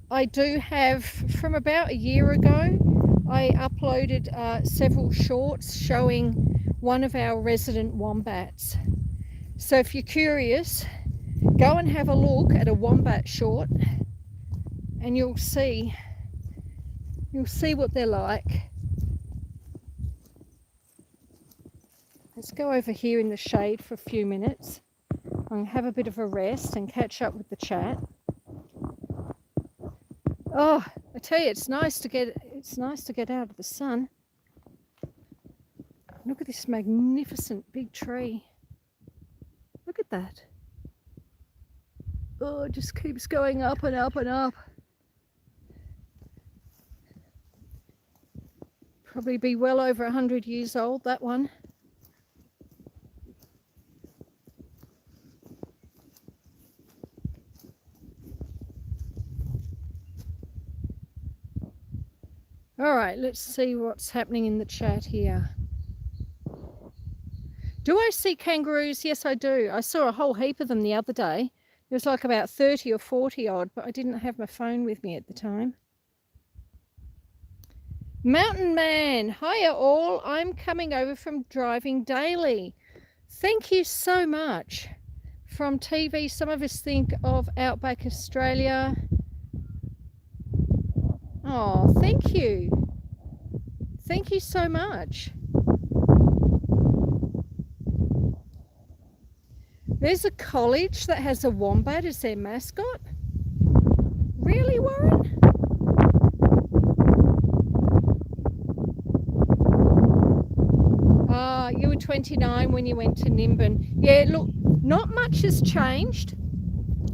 I do have, from about a year ago, I uploaded several shorts showing one of our resident wombats. So if you're curious, go and have a look at a wombat short and you'll see what they're like. Let's go over here in the shade for a few minutes and have a bit of a rest and catch up with the chat. Oh, I tell you, it's nice to get out of the sun. Look at this magnificent big tree. Look at that. Oh, it just keeps going up and up and up. Probably be well over 100 years old, that one. All right, let's see what's happening in the chat here. Do I see kangaroos? Yes, I do. I saw a whole heap of them the other day. There was like about 30 or 40 odd, but I didn't have my phone with me at the time. Mountain Man, hiya all. I'm coming over from driving daily. Thank you so much. From TV, some of us think of Outback Australia. Oh, thank you. Thank you so much. There's a college that has a wombat as their mascot. Really, Warren? You were 29 when you went to Nimbin. Yeah, look, not much has changed.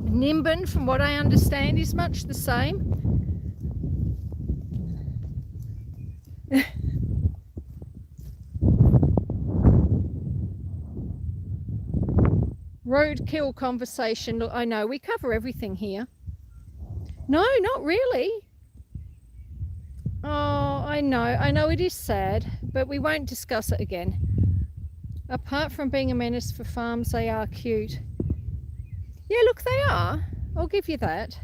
Nimbin, from what I understand, is much the same. Roadkill conversation. Look, I know we cover everything here. No, not really. Oh, I know it is sad, but we won't discuss it again. Apart from being a menace for farms, they are cute. Yeah, look, they are. I'll give you that.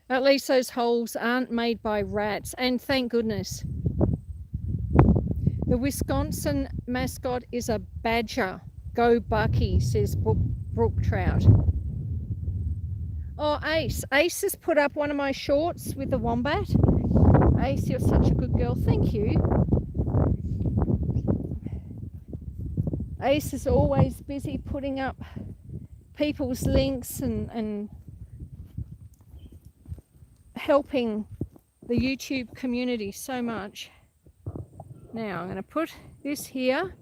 At least those holes aren't made by rats, and thank goodness. The Wisconsin mascot is a badger. Go Bucky, says Brook Trout. Oh, Ace. Ace has put up one of my shorts with the wombat. Ace, you're such a good girl. Thank you. Ace is always busy putting up people's links and helping the YouTube community so much. Now I'm going to put this here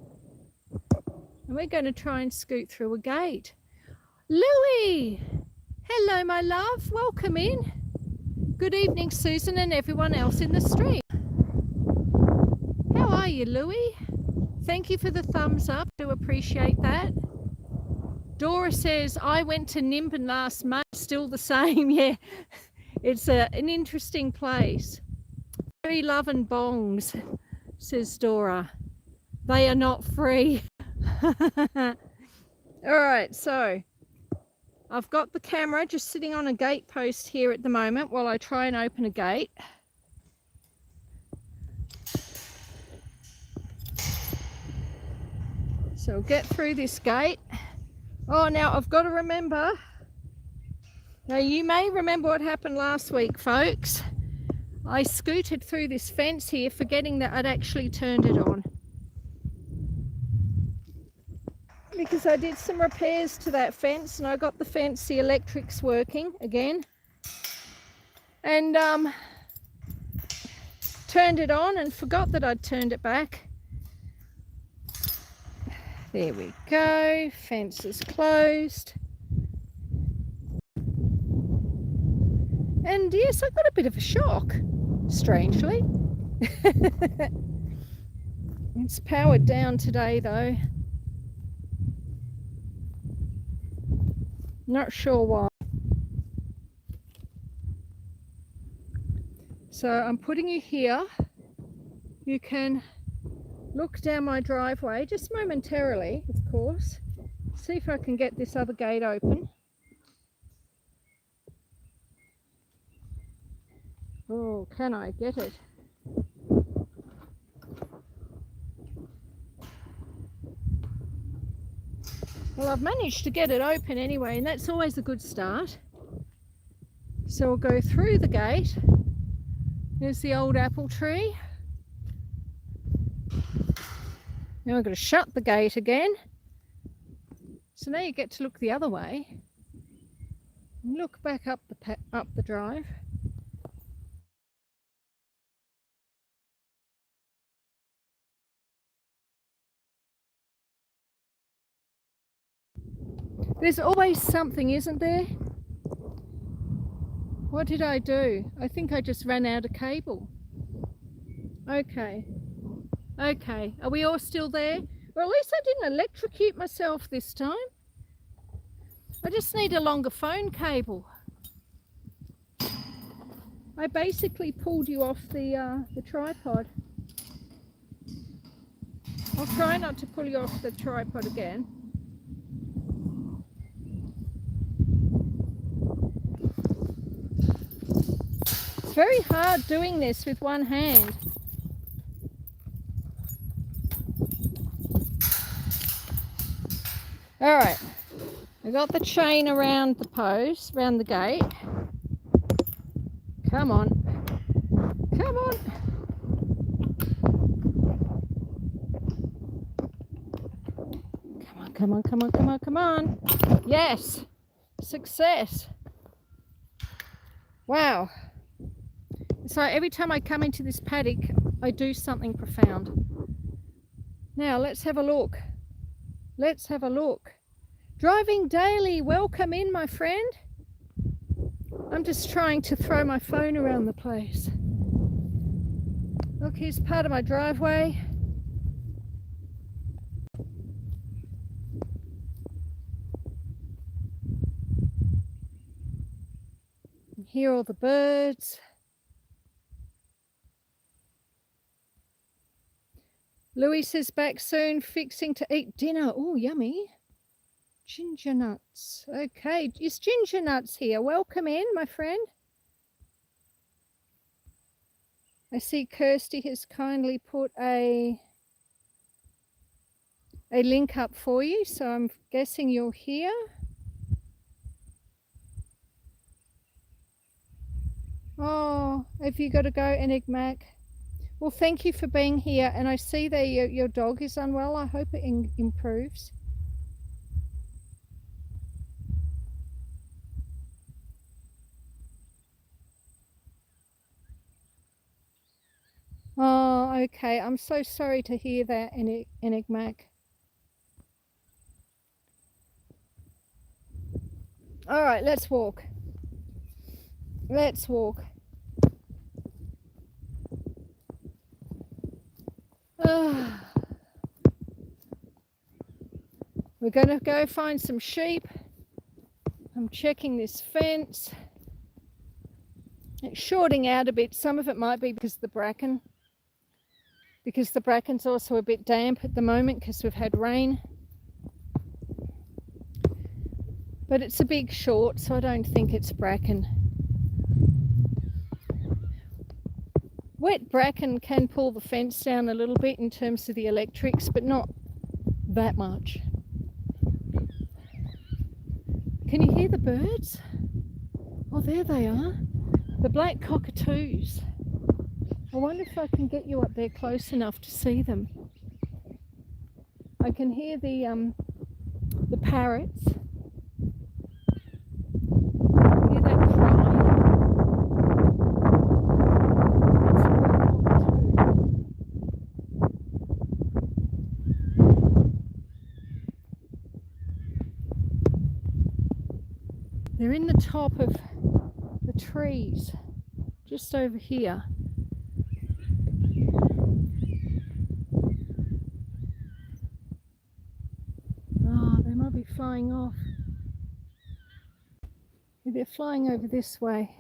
and we're going to try and scoot through a gate. Louie! Hello, my love. Welcome in. Good evening, Susan and everyone else in the stream. How are you, Louie? Thank you for the thumbs up. I do appreciate that. Dora says, I went to Nimbin last month. Still the same. Yeah, it's an interesting place. Free love and bongs, says Dora. They are not free. All right, so I've got the camera just sitting on a gate post here at the moment while I try and open a gate. So I'll get through this gate. Oh, now I've got to remember. Now you may remember what happened last week, folks. I scooted through this fence here forgetting that I'd actually turned it on. Because I did some repairs to that fence and I got the fence, the electrics working again. And turned it on and forgot that I'd turned it back. There we go, fence is closed. And yes, I got a bit of a shock, strangely. It's powered down today though. Not sure why. So I'm putting you here. You can look down my driveway just momentarily, of course. See if I can get this other gate open. Oh, can I get it? Well, I've managed to get it open anyway, and that's always a good start. So we'll go through the gate. There's the old apple tree. Now I've got to shut the gate again. So now you get to look the other way. And look back up the drive. There's always something, isn't there? What did I do? I think I just ran out of cable. Okay. Okay, are we all still there? Well, at least I didn't electrocute myself this time. I just need a longer phone cable. I basically pulled you off the tripod. I'll try not to pull you off the tripod again. It's very hard doing this with one hand. All right, I got the chain around the post, around the gate. Come on, come on. Come on, come on, come on, come on. Yes, success. Wow. So every time I come into this paddock, I do something profound. Now let's have a look. Let's have a look. Driving daily, welcome in, my friend. I'm just trying to throw my phone around the place. Look, here's part of my driveway. You hear all the birds. Louis is back soon, fixing to eat dinner. Oh, yummy. Ginger nuts. Okay, is Ginger Nuts here? Welcome in, my friend. I see Kirsty has kindly put a link up for you, so I'm guessing you're here. Oh, have you got to go, Enigmac? Well, thank you for being here, and I see that your dog is unwell. I hope it improves. Oh, okay. I'm so sorry to hear that, Enigmac. All right, let's walk. Let's walk. We're going to go find some sheep. I'm checking this fence. It's shorting out a bit. Some of it might be because of the bracken. Because the bracken's also a bit damp at the moment because we've had rain. But it's a big short, so I don't think it's bracken. Wet bracken can pull the fence down a little bit in terms of the electrics, but not that much. Can you hear the birds? Oh, there they are. The black cockatoos. I wonder if I can get you up there close enough to see them. I can hear the parrots. Hear that cry? They're in the top of the trees, just over here. Oh, they might be flying off. They're flying over this way.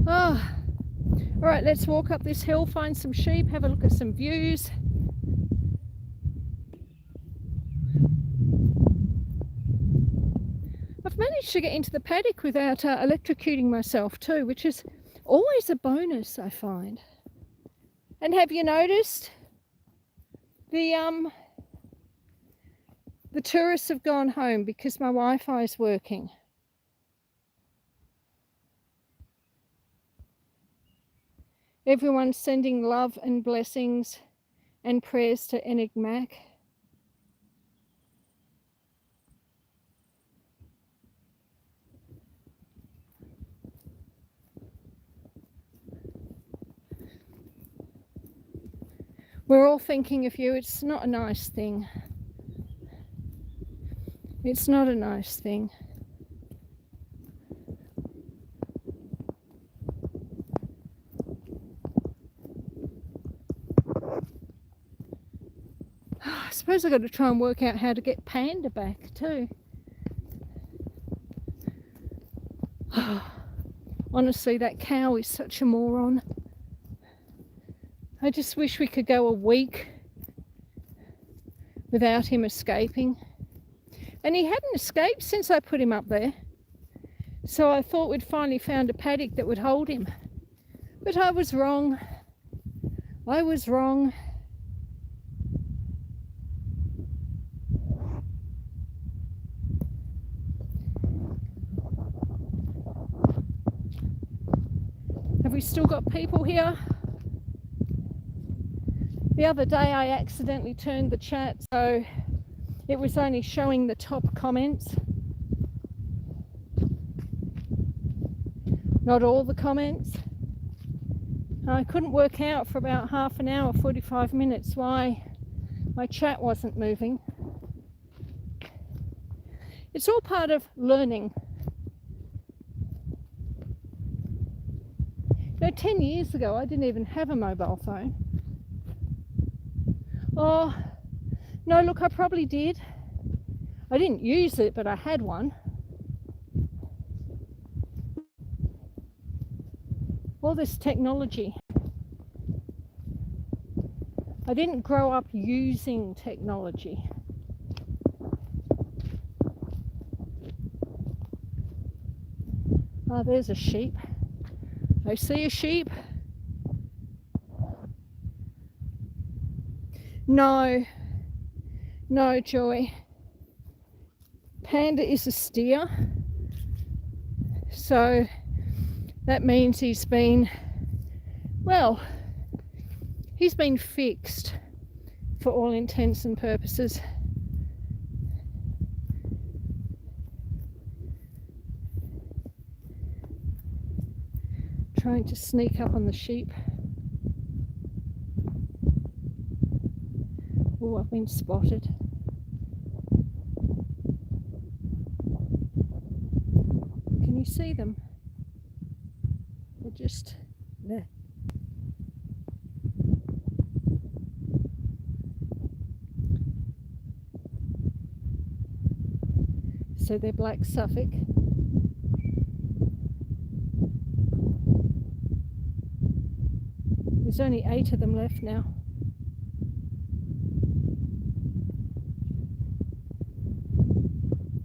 Oh, all right, let's walk up this hill, find some sheep, have a look at some views. I've managed to get into the paddock without electrocuting myself too, which is always a bonus, I find. And have you noticed the tourists have gone home because my Wi-Fi is working. Everyone's sending love and blessings and prayers to Enigmac. We're all thinking of you. It's not a nice thing. It's not a nice thing. I suppose I've got to try and work out how to get Panda back too. Honestly, that cow is such a moron. I just wish we could go a week without him escaping. And he hadn't escaped since I put him up there. So I thought we'd finally found a paddock that would hold him. But I was wrong. I was wrong. Have we still got people here? The other day I accidentally turned the chat so it was only showing the top comments. Not all the comments. I couldn't work out for about half an hour, 45 minutes, why my chat wasn't moving. It's all part of learning. 10 years ago I didn't even have a mobile phone. Oh, no, look, I probably did. I didn't use it, but I had one. All this technology. I didn't grow up using technology. Oh, there's a sheep. I see a sheep. No, no, Joy. Panda is a steer. So that means he's been, well, he's been fixed for all intents and purposes. Trying to sneak up on the sheep. Oh, I've been spotted. Can you see them? They're just there. So they're black Suffolk. There's only 8 of them left now.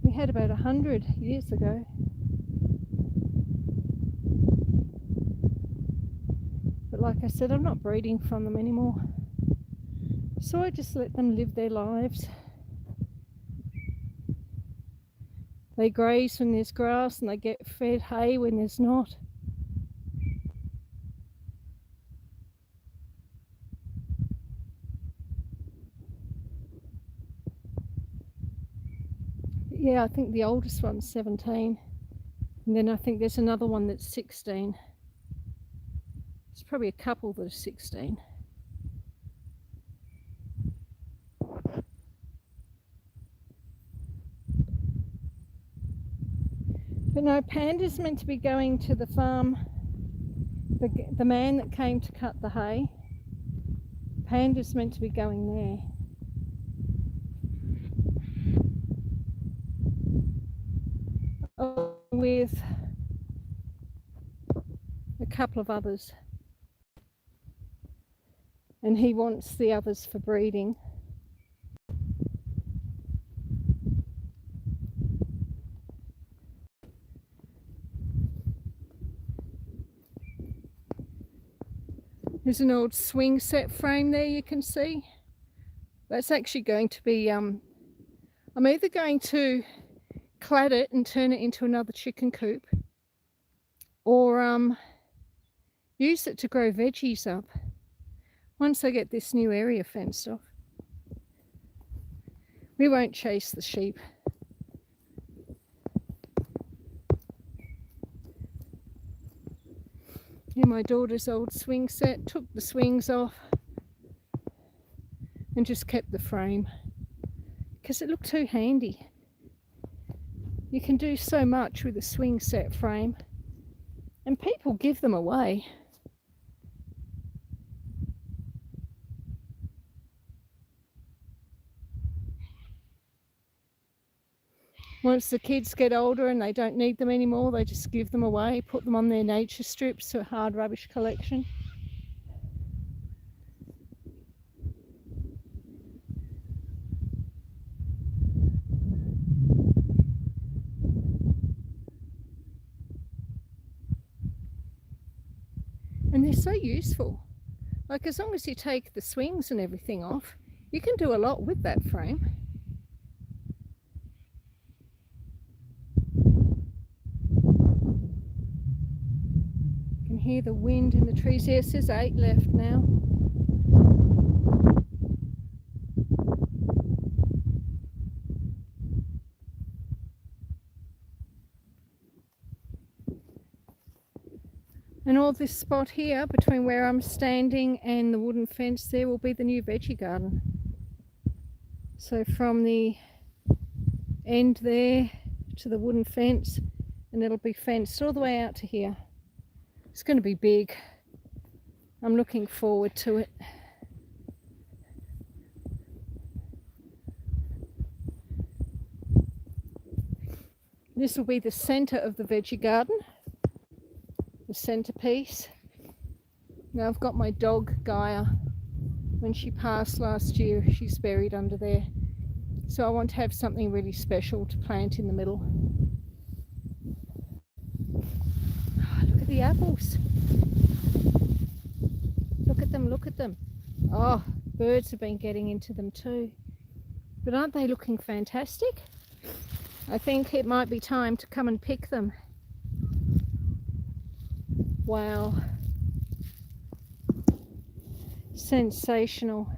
We had about 100 years ago. But like I said, I'm not breeding from them anymore. So I just let them live their lives. They graze when there's grass and they get fed hay when there's not. Yeah, I think the oldest one's 17. And then I think there's another one that's 16. There's probably a couple that are 16. But no, Panda's meant to be going to the farm. The man that came to cut the hay, Panda's meant to be going there. With a couple of others, and he wants the others for breeding. There's an old swing set frame there you can see. That's actually going to be, I'm either going to clad it and turn it into another chicken coop, or use it to grow veggies up once I get this new area fenced off. We won't chase the sheep. Yeah, my daughter's old swing set, took the swings off and just kept the frame because it looked too handy. You can do so much with a swing set frame, and people give them away. Once the kids get older and they don't need them anymore, they just give them away, put them on their nature strips to a hard rubbish collection. so useful. Like, as long as you take the swings and everything off, you can do a lot with that frame. You can hear the wind in the trees. Yes, there's 8 left now. And all this spot here between where I'm standing and the wooden fence there will be the new veggie garden. So from the end there to the wooden fence, and it'll be fenced all the way out to here. It's going to be big. I'm looking forward to it. This will be the centre of the veggie garden. The centerpiece. Now I've got my dog Gaia. When she passed last year, she's buried under there. So I want to have something really special to plant in the middle. Oh, look at the apples. Look at them, look at them. Oh, birds have been getting into them too. But aren't they looking fantastic? I think it might be time to come and pick them. Wow. Sensational.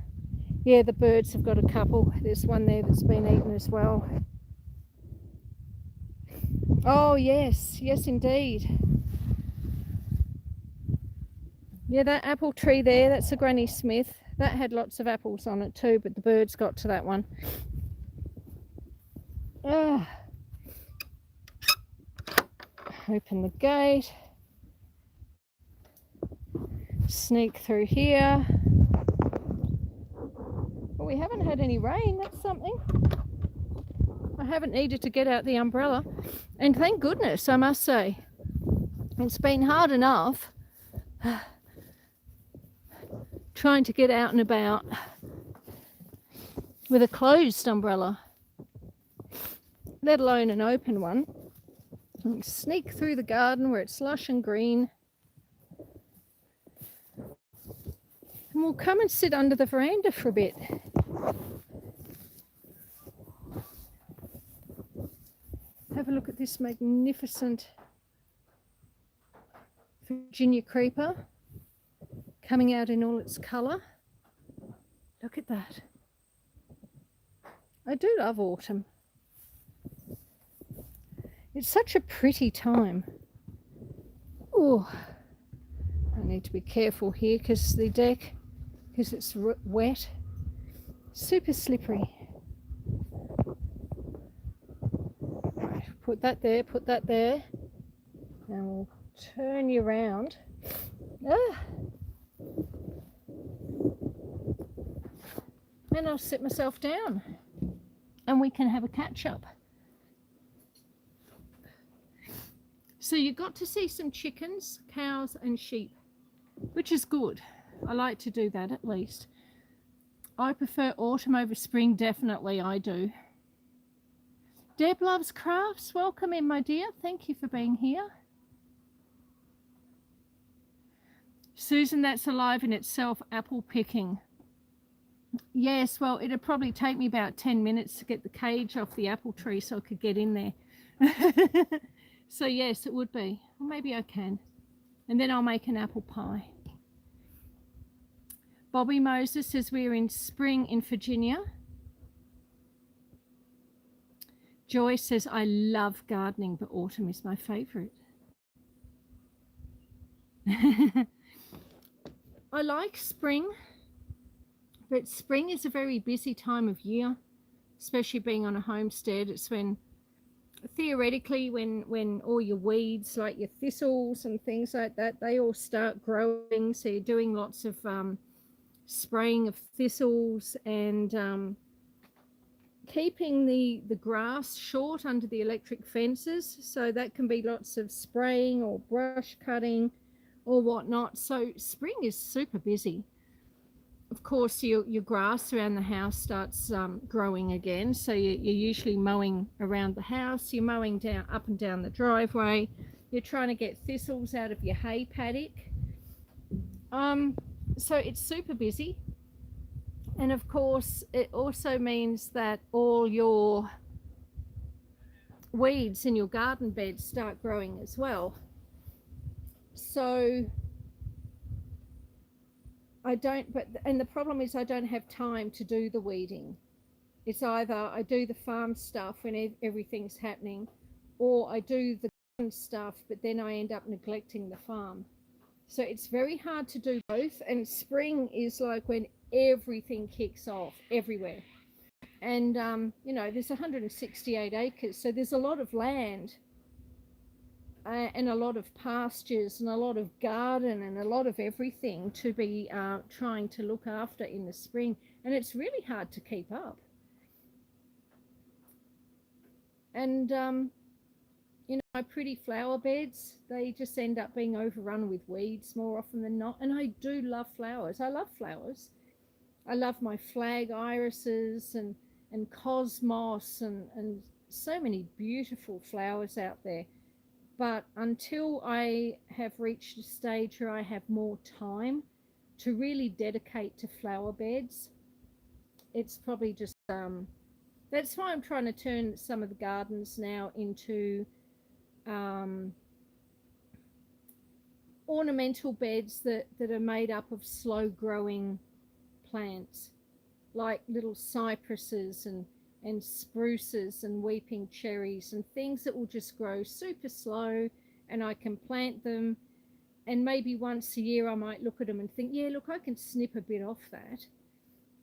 Yeah, the birds have got a couple. There's one there that's been eaten as well. Oh yes, yes indeed. Yeah, that apple tree there, that's a Granny Smith. That had lots of apples on it too, but the birds got to that one. Ah. Open the gate. Sneak through here. Well, we haven't had any rain, that's something. I haven't needed to get out the umbrella, and thank goodness, I must say. It's been hard enough trying to get out and about with a closed umbrella, let alone an open one. And sneak through the garden where it's lush and green. And we'll come and sit under the veranda for a bit. Have a look at this magnificent Virginia creeper coming out in all its colour. Look at that. I do love autumn. It's such a pretty time. Oh, I need to be careful here because the deck, because it's wet, super slippery. Right, put that there, and we'll turn you around. And I'll sit myself down and we can have a catch up. So you got to see some chickens, cows and sheep, which is good. I like to do that at least. I prefer autumn over spring, definitely I do. Deb Loves Crafts, welcome in my dear. Thank you for being here. Susan, that's alive in itself, apple picking. Yes, well, it'd probably take me about 10 minutes to get the cage off the apple tree so I could get in there. So yes, it would be. Well, maybe I can. And then I'll make an apple pie. Bobby Moses says we're in spring in Virginia. Joy says I love gardening, but autumn is my favourite. I like spring, but spring is a very busy time of year, especially being on a homestead. It's when, theoretically, when all your weeds, like your thistles and things like that, they all start growing. So you're doing lots of spraying of thistles and keeping the grass short under the electric fences. So that can be lots of spraying or brush cutting or whatnot. So spring is super busy. Of course, your grass around the house starts growing again. So you're usually mowing around the house. You're mowing down up and down the driveway. You're trying to get thistles out of your hay paddock. So it's super busy. And of course, it also means that all your weeds in your garden beds start growing as well. So and the problem is I don't have time to do the weeding. It's either I do the farm stuff when everything's happening, or I do the garden stuff, but then I end up neglecting the farm. So it's very hard to do both. And spring is like when everything kicks off everywhere. And, there's 168 acres. So there's a lot of land and a lot of pastures and a lot of garden and a lot of everything to be trying to look after in the spring. And it's really hard to keep up. And, my pretty flower beds, they just end up being overrun with weeds more often than not. And I do love flowers. I love flowers. I love my flag irises and cosmos and so many beautiful flowers out there. But until I have reached a stage where I have more time to really dedicate to flower beds, it's probably just that's why I'm trying to turn some of the gardens now into ornamental beds that are made up of slow growing plants, like little cypresses and spruces and weeping cherries and things that will just grow super slow, and I can plant them, and maybe once a year I might look at them and think, yeah, look, I can snip a bit off that.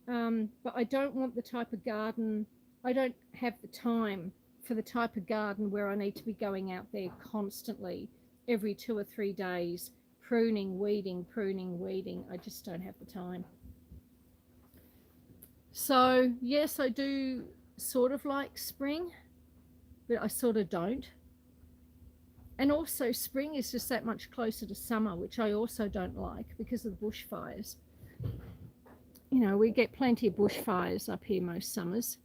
But I don't want the type of garden, I don't have the time for the type of garden where I need to be going out there constantly every 2 or 3 days, pruning, weeding. I just don't have the time. So yes, I do sort of like spring, but I sort of don't. And also spring is just that much closer to summer, which I also don't like because of the bushfires. We get plenty of bushfires up here most summers,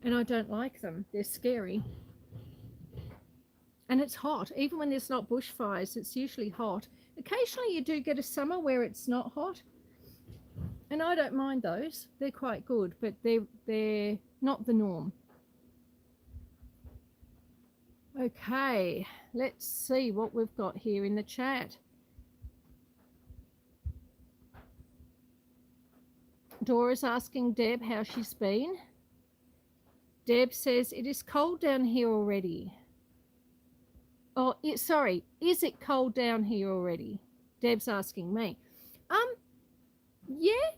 and I don't like them. They're scary. And it's hot. Even when there's not bushfires, it's usually hot. Occasionally you do get a summer where it's not hot, and I don't mind those. They're quite good, but they're not the norm. Okay, let's see what we've got here in the chat. Dora's asking Deb how she's been. Deb says, it is cold down here already. Oh, sorry, is it cold down here already? Deb's asking me. Yeah,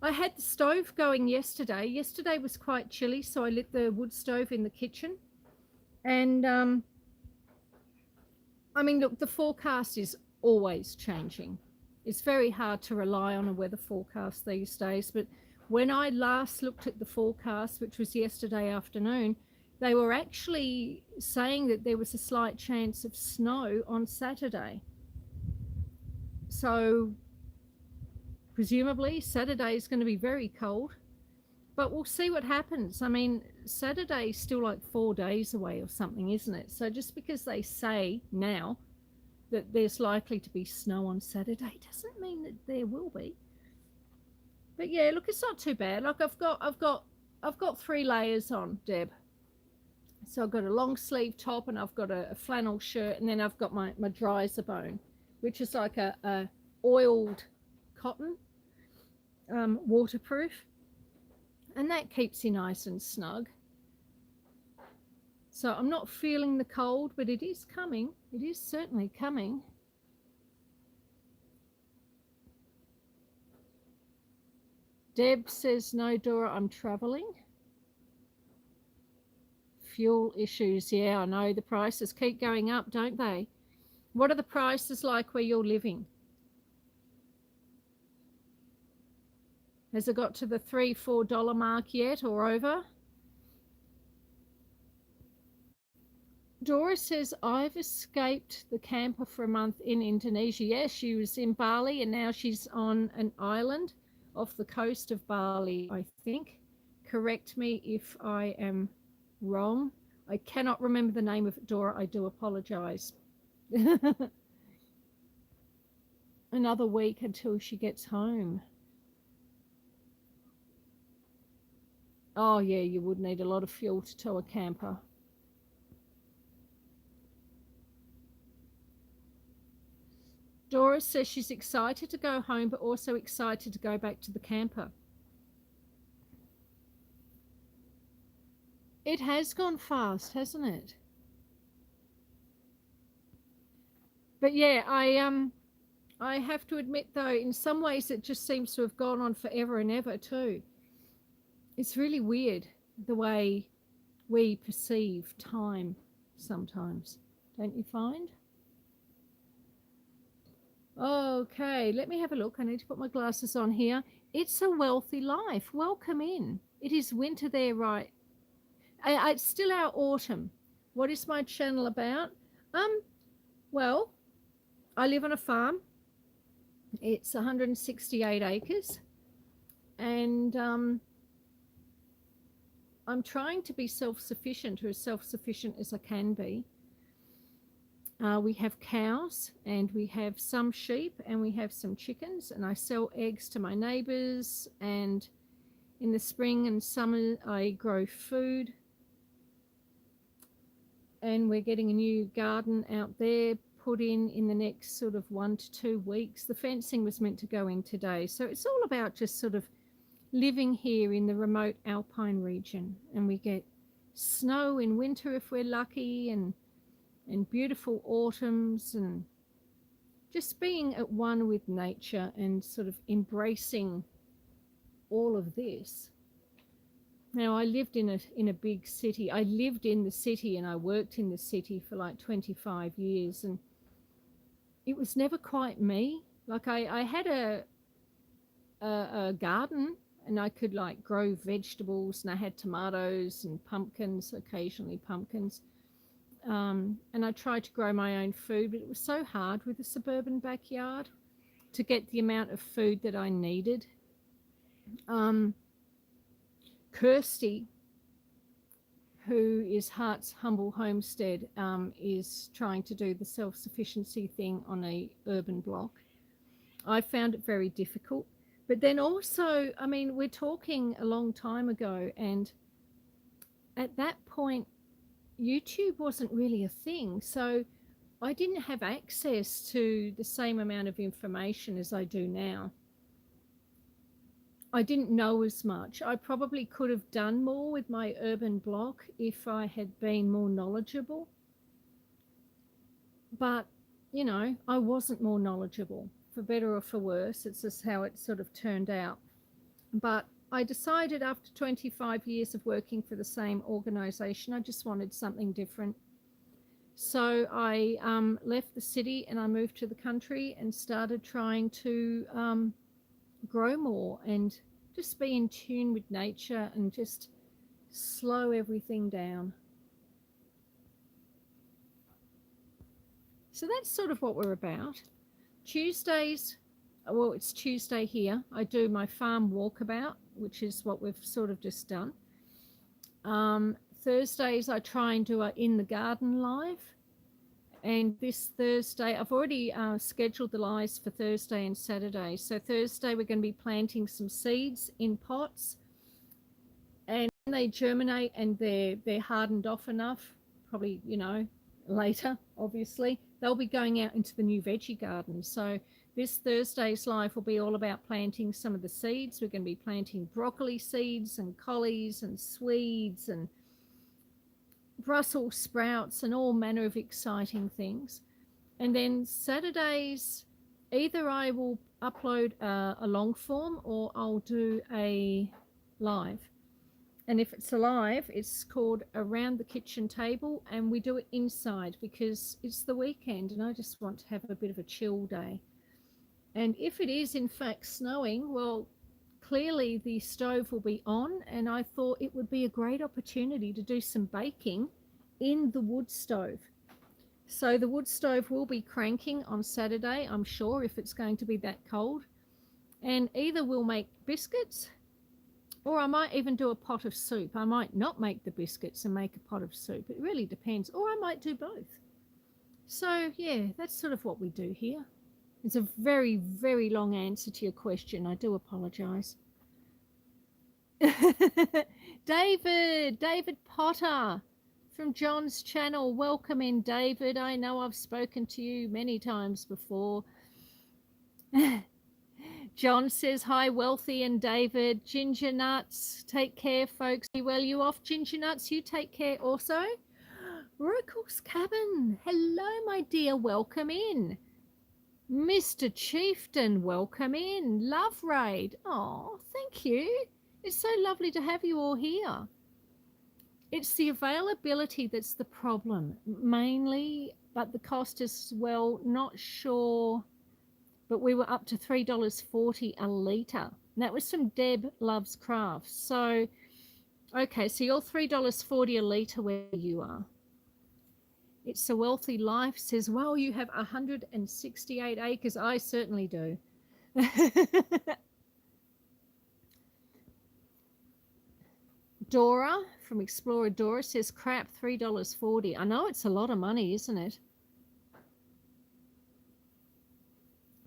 I had the stove going yesterday. Yesterday was quite chilly, so I lit the wood stove in the kitchen. And, look, the forecast is always changing. It's very hard to rely on a weather forecast these days, but when I last looked at the forecast, which was yesterday afternoon, they were actually saying that there was a slight chance of snow on Saturday. So presumably Saturday is going to be very cold, but we'll see what happens. Saturday is still like 4 days away or something, isn't it? So just because they say now that there's likely to be snow on Saturday doesn't mean that there will be. But yeah, look, it's not too bad. Like I've got 3 layers on, Deb. So I've got a long sleeve top, and I've got a flannel shirt, and then I've got my dry-as-a-bone, which is like a oiled cotton, waterproof, and that keeps you nice and snug. So I'm not feeling the cold, but it is coming. It is certainly coming. Deb says, no, Dora, I'm traveling. Fuel issues. Yeah, I know. The prices keep going up, don't they? What are the prices like where you're living? Has it got to the $3-4 mark yet or over? Dora says, I've escaped the camper for a month in Indonesia. Yes, she was in Bali, and now she's on an island off the coast of Bali, I think. Correct me if I am wrong. I cannot remember the name of it, Dora. I do apologize. another week until she gets home. Oh, yeah, you would need a lot of fuel to tow a camper. Doris says she's excited to go home, but also excited to go back to the camper. It has gone fast, hasn't it? But yeah, I have to admit though, in some ways it just seems to have gone on forever and ever too. It's really weird the way we perceive time sometimes, don't you find? Okay, let me have a look. I need to put my glasses on here. It's a wealthy life. Welcome in. It is winter there, right? It's still our autumn. What is my channel about? Um, well, I live on a farm. It's 168 acres, and I'm trying to be self-sufficient, or as self-sufficient as I can be. We have cows, and we have some sheep, and we have some chickens, and I sell eggs to my neighbors, and in the spring and summer I grow food, and we're getting a new garden out there put in the next sort of 1 to 2 weeks. The fencing was meant to go in today, so it's all about just sort of living here in the remote alpine region, and we get snow in winter if we're lucky, and beautiful autumns, and just being at one with nature and sort of embracing all of this. Now, I lived in a big city. I lived in the city and I worked in the city for like 25 years, and it was never quite me. Like I had a garden, and I could like grow vegetables, and I had tomatoes and pumpkins, occasionally pumpkins. And I tried to grow my own food, but it was so hard with a suburban backyard to get the amount of food that I needed. Kirsty, who is Heart's Humble Homestead, is trying to do the self-sufficiency thing on a urban block. I found it very difficult. But then also, I mean, we're talking a long time ago, and at that point, YouTube wasn't really a thing. So I didn't have access to the same amount of information as I do now. I didn't know as much. I probably could have done more with my urban block if I had been more knowledgeable. But, you know, I wasn't more knowledgeable, for better or for worse. It's just how it sort of turned out. But I decided after 25 years of working for the same organization, I just wanted something different. So I left the city and I moved to the country and started trying to grow more and just be in tune with nature and just slow everything down. So that's sort of what we're about. Tuesdays, well, it's Tuesday here. I do my farm walkabout, which is what we've sort of just done. Thursdays, I try and do a In the Garden live. And this Thursday, I've already scheduled the lives for Thursday and Saturday. So Thursday, we're going to be planting some seeds in pots. And when they germinate and they're hardened off enough, probably, you know, later, obviously, they'll be going out into the new veggie garden. So this Thursday's live will be all about planting some of the seeds. We're going to be planting broccoli seeds and collies and Swedes and Brussels sprouts and all manner of exciting things. And then Saturdays, either I will upload a long form or I'll do a live. And if it's a live, it's called Around the Kitchen Table, and we do it inside because it's the weekend and I just want to have a bit of a chill day. And if it is in fact snowing, well, clearly the stove will be on, and I thought it would be a great opportunity to do some baking in the wood stove. So the wood stove will be cranking on Saturday, I'm sure, if it's going to be that cold. And either we'll make biscuits, or I might even do a pot of soup. I might not make the biscuits and make a pot of soup. It really depends. Or I might do both. So yeah, that's sort of what we do here. It's a very, very long answer to your question. I do apologize. David Potter from John's channel. Welcome in, David. I know I've spoken to you many times before. John says, hi, Wealthy and David. Ginger Nuts, take care, folks. Well, you off, Ginger Nuts? You take care also. Rookle's Cabin. Hello, my dear. Welcome in. Mr. Chieftain, welcome in. Love Raid. Oh, thank you. It's so lovely to have you all here. It's the availability that's the problem, mainly, but the cost as well, not sure. But we were up to $3.40 a litre. That was from Deb Loves Crafts. So, okay, so you're $3.40 a litre where you are. It's a Wealthy Life says, well, you have 168 acres. I certainly do. Dora from Explorer Dora says, crap, $3.40. I know it's a lot of money, isn't it?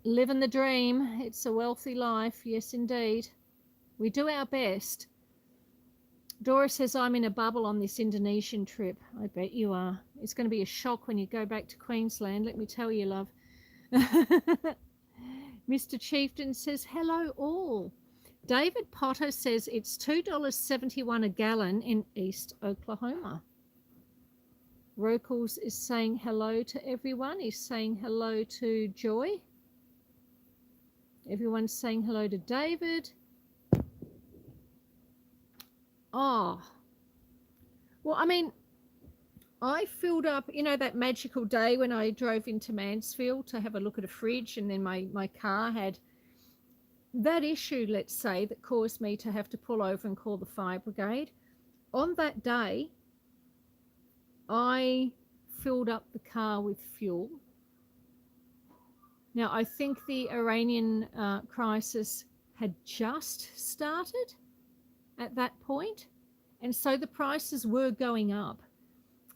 Living the dream. It's a wealthy life. Yes, indeed. We do our best. Dora says, I'm in a bubble on this Indonesian trip. I bet you are. It's going to be a shock when you go back to Queensland. Let me tell you, love. Mr. Chieftain says, hello all. David Potter says it's $2.71 a gallon in East Oklahoma. Rokles is saying hello to everyone. He's saying hello to Joy. Everyone's saying hello to David. Oh, well, I mean, I filled up, you know, that magical day when I drove into Mansfield to have a look at a fridge, and then my car had that issue, let's say, that caused me to have to pull over and call the fire brigade. On that day, I filled up the car with fuel. Now, I think the Iranian crisis had just started at that point, and so the prices were going up.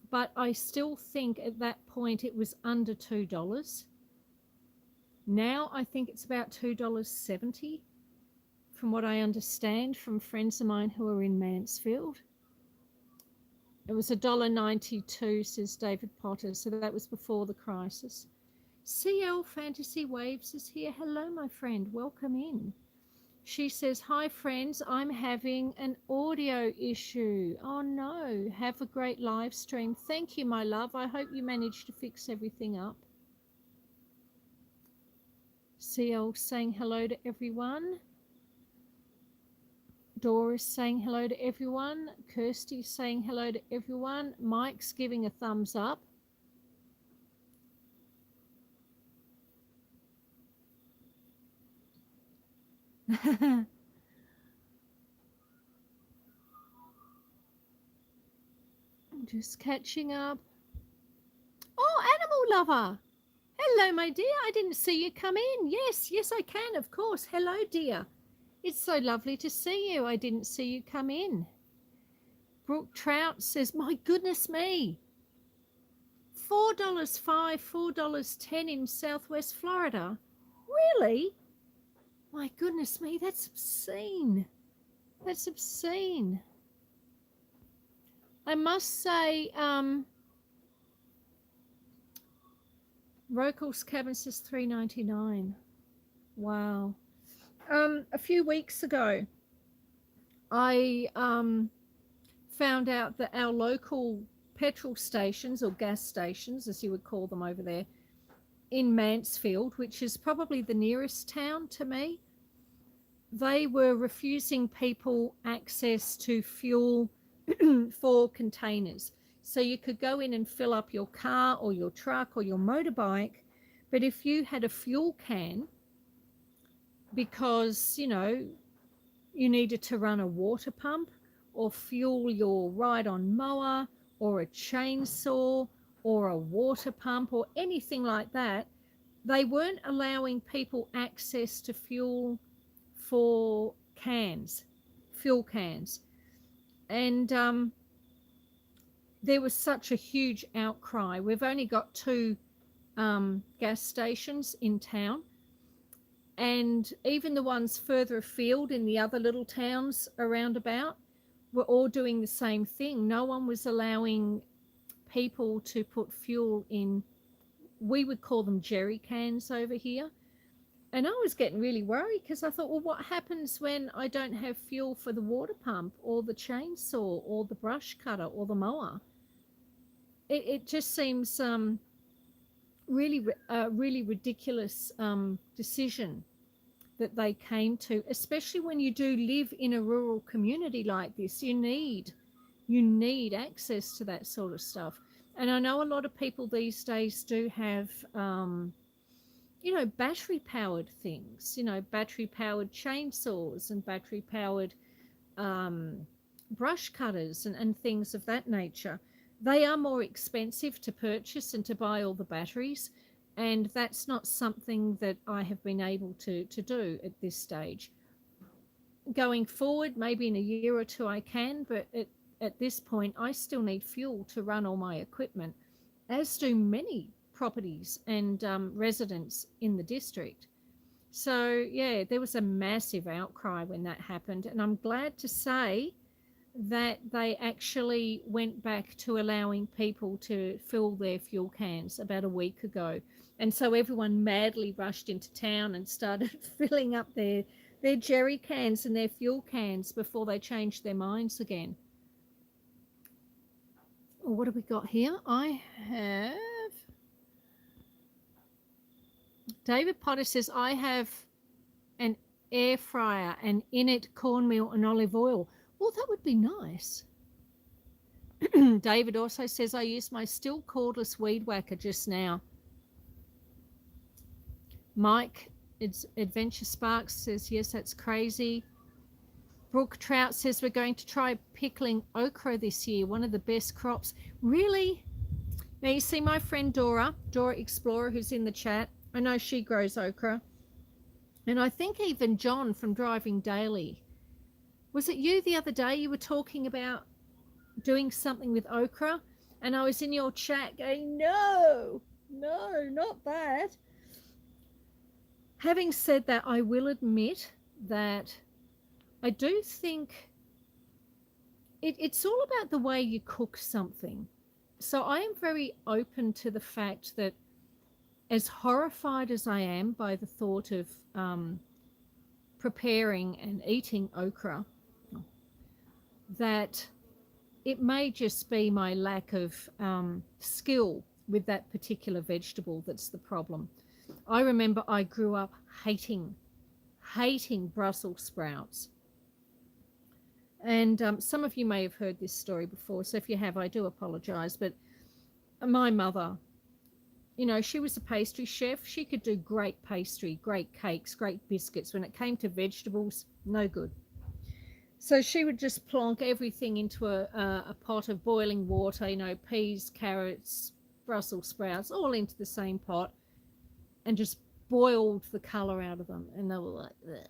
But I still think at that point it was under $2. Now I think it's about $2.70 from what I understand from friends of mine who are in Mansfield. It was $1.92, says David Potter, so that was before the crisis. CL Fantasy Waves is here. Hello, my friend. Welcome in. She says, hi, friends. I'm having an audio issue. Oh, no. Have a great live stream. Thank you, my love. I hope you managed to fix everything up. CL saying hello to everyone. Doris saying hello to everyone. Kirsty saying hello to everyone. Mike's giving a thumbs up. Just catching up. Oh, Animal Lover. Hello, my dear. I didn't see you come in. Yes, I can, of course. Hello, dear. It's so lovely to see you. I didn't see you come in. Brooke Trout says, my goodness me. $4.05, $4.10 in Southwest Florida. Really? My goodness me, that's obscene. That's obscene. I must say, Rokel's Cabin says $3.99. Wow. A few weeks ago, I found out that our local petrol stations, or gas stations, as you would call them over there, in Mansfield, which is probably the nearest town to me, they were refusing people access to fuel for containers. So you could go in and fill up your car or your truck or your motorbike, but if you had a fuel can, because, you know, you needed to run a water pump or fuel your ride-on mower or a chainsaw or a water pump or anything like that, they weren't allowing people access to fuel for cans, fuel cans. And there was such a huge outcry. We've only got two gas stations in town, and even the ones further afield in the other little towns around about were all doing the same thing. No one was allowing people to put fuel in, we would call them jerry cans over here. And I was getting really worried because I thought, well, what happens when I don't have fuel for the water pump or the chainsaw or the brush cutter or the mower? It just seems really ridiculous decision that they came to, especially when you do live in a rural community like this. You need access to that sort of stuff. And I know a lot of people these days do have battery powered things, battery powered chainsaws and battery powered brush cutters and things of that nature. They are more expensive to purchase and to buy all the batteries, and that's not something that I have been able to do at this stage. Going forward, maybe in a year or two I can, but at this point I still need fuel to run all my equipment, as do many properties and residents in the district. So yeah, there was a massive outcry when that happened, and I'm glad to say that they actually went back to allowing people to fill their fuel cans about a week ago. And so everyone madly rushed into town and started filling up their jerry cans and their fuel cans before they changed their minds again. Well, what have we got here? I have... David Potter says, I have an air fryer and in it cornmeal and olive oil. Well, that would be nice. David also says, I used my still cordless weed whacker just now. Mike, it's Adventure Sparks, says, yes, that's crazy. Brooke Trout says, we're going to try pickling okra this year, one of the best crops. Really? Now, you see my friend Dora Explorer, who's in the chat. I know she grows okra. And I think even John from Driving Daily. Was it you the other day you were talking about doing something with okra? And I was in your chat going, no, not that. Having said that, I will admit that I do think it's all about the way you cook something. So I am very open to the fact that, as horrified as I am by the thought of preparing and eating okra, that it may just be my lack of skill with that particular vegetable that's the problem. I remember I grew up hating Brussels sprouts. And some of you may have heard this story before, so if you have, I do apologize. But my mother, she was a pastry chef. She could do great pastry, great cakes, great biscuits. When it came to vegetables, no good. So she would just plonk everything into a pot of boiling water, peas, carrots, Brussels sprouts, all into the same pot, and just boiled the colour out of them. And they were like, bleh.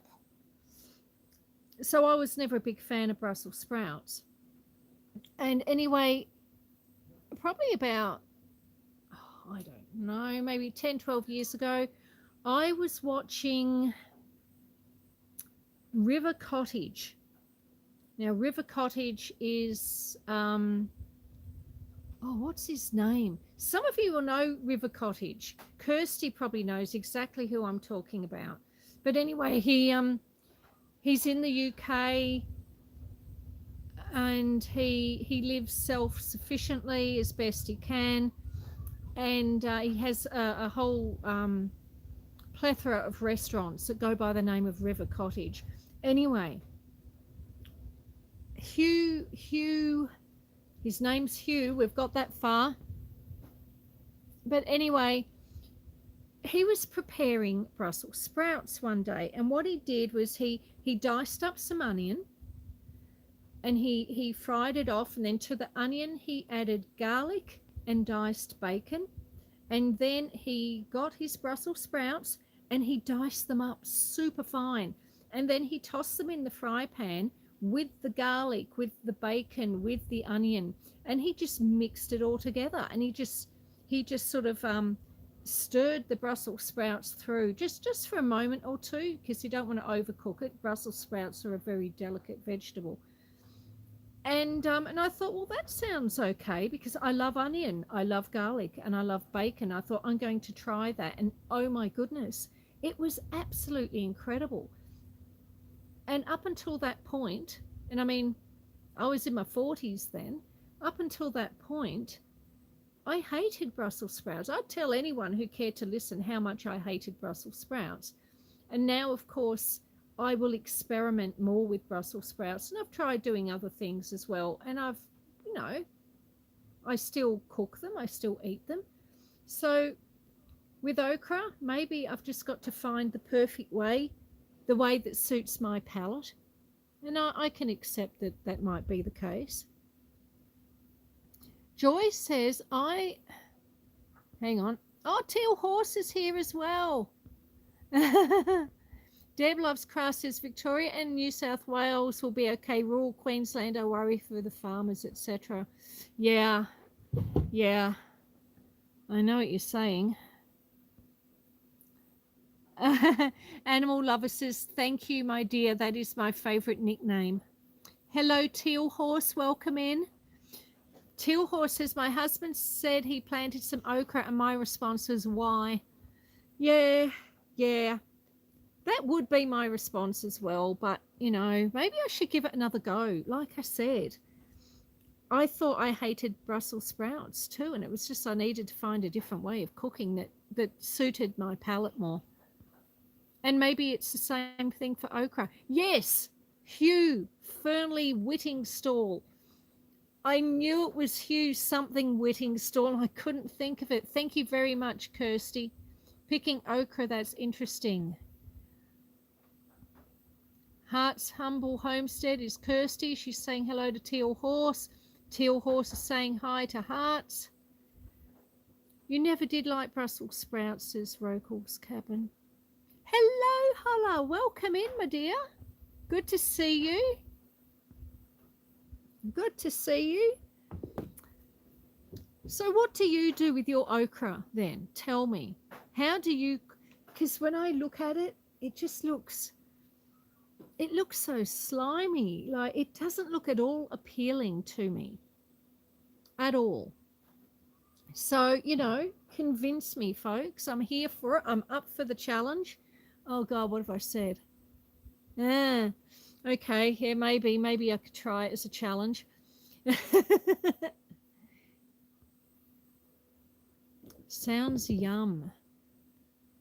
So I was never a big fan of Brussels sprouts. And anyway, probably about, I don't know, maybe 10, 12 years ago, I was watching River Cottage. Now, River Cottage is, what's his name? Some of you will know River Cottage. Kirsty probably knows exactly who I'm talking about. But anyway, he's in the UK, and he lives self-sufficiently as best he can. And he has a whole plethora of restaurants that go by the name of River Cottage. Anyway, Hugh, his name's Hugh. We've got that far. But anyway, he was preparing Brussels sprouts one day. And what he did was he diced up some onion, and he fried it off. And then to the onion, he added garlic and diced bacon. And then he got his Brussels sprouts and he diced them up super fine. And then he tossed them in the fry pan with the garlic, with the bacon, with the onion, and he just mixed it all together. And he just sort of stirred the Brussels sprouts through just for a moment or two, because you don't want to overcook it. Brussels sprouts are a very delicate vegetable. And I thought, well, that sounds okay, because I love onion, I love garlic, and I love bacon. I thought, I'm going to try that. And oh my goodness, it was absolutely incredible. And up until that point, and I mean, I was in my 40s then, up until that point, I hated Brussels sprouts. I'd tell anyone who cared to listen how much I hated Brussels sprouts. And now, of course, I will experiment more with Brussels sprouts. And I've tried doing other things as well. And I've, you know, I still cook them, I still eat them. So with okra, maybe I've just got to find the perfect way, the way that suits my palate. And I can accept that that might be the case. Joy says, hang on. Oh, Teal Horse is here as well. Deb loves Crass says Victoria and New South Wales will be okay. Rural Queensland, I worry for the farmers, etc. Yeah, I know what you're saying. Animal Lover says, thank you, my dear. That is my favourite nickname. Hello, Teal Horse. Welcome in. Teal Horse says, my husband said he planted some okra, and my response was, why? Yeah. That would be my response as well, but, you know, maybe I should give it another go. Like I said, I thought I hated Brussels sprouts too, and it was just I needed to find a different way of cooking that suited my palate more. And maybe it's the same thing for okra. Yes, Hugh Fernley Whittingstall. I knew it was Hugh something Whittingstall. I couldn't think of it. Thank you very much, Kirsty. Picking okra, that's interesting. Heart's Humble Homestead is Kirsty. She's saying hello to Teal Horse. Teal Horse is saying hi to Hearts. You never did like Brussels sprouts, says Rokel's Cabin. Hello. Welcome in, my dear. Good to see you. Good to see you. So what do you do with your okra then? Tell me. How do you, because when I look at it, it just looks, it looks so slimy. Like, it doesn't look at all appealing to me. At all. So, you know, convince me, folks. I'm here for it. I'm up for the challenge. Oh, God, what have I said? Okay, yeah, maybe I could try it as a challenge. Sounds yum.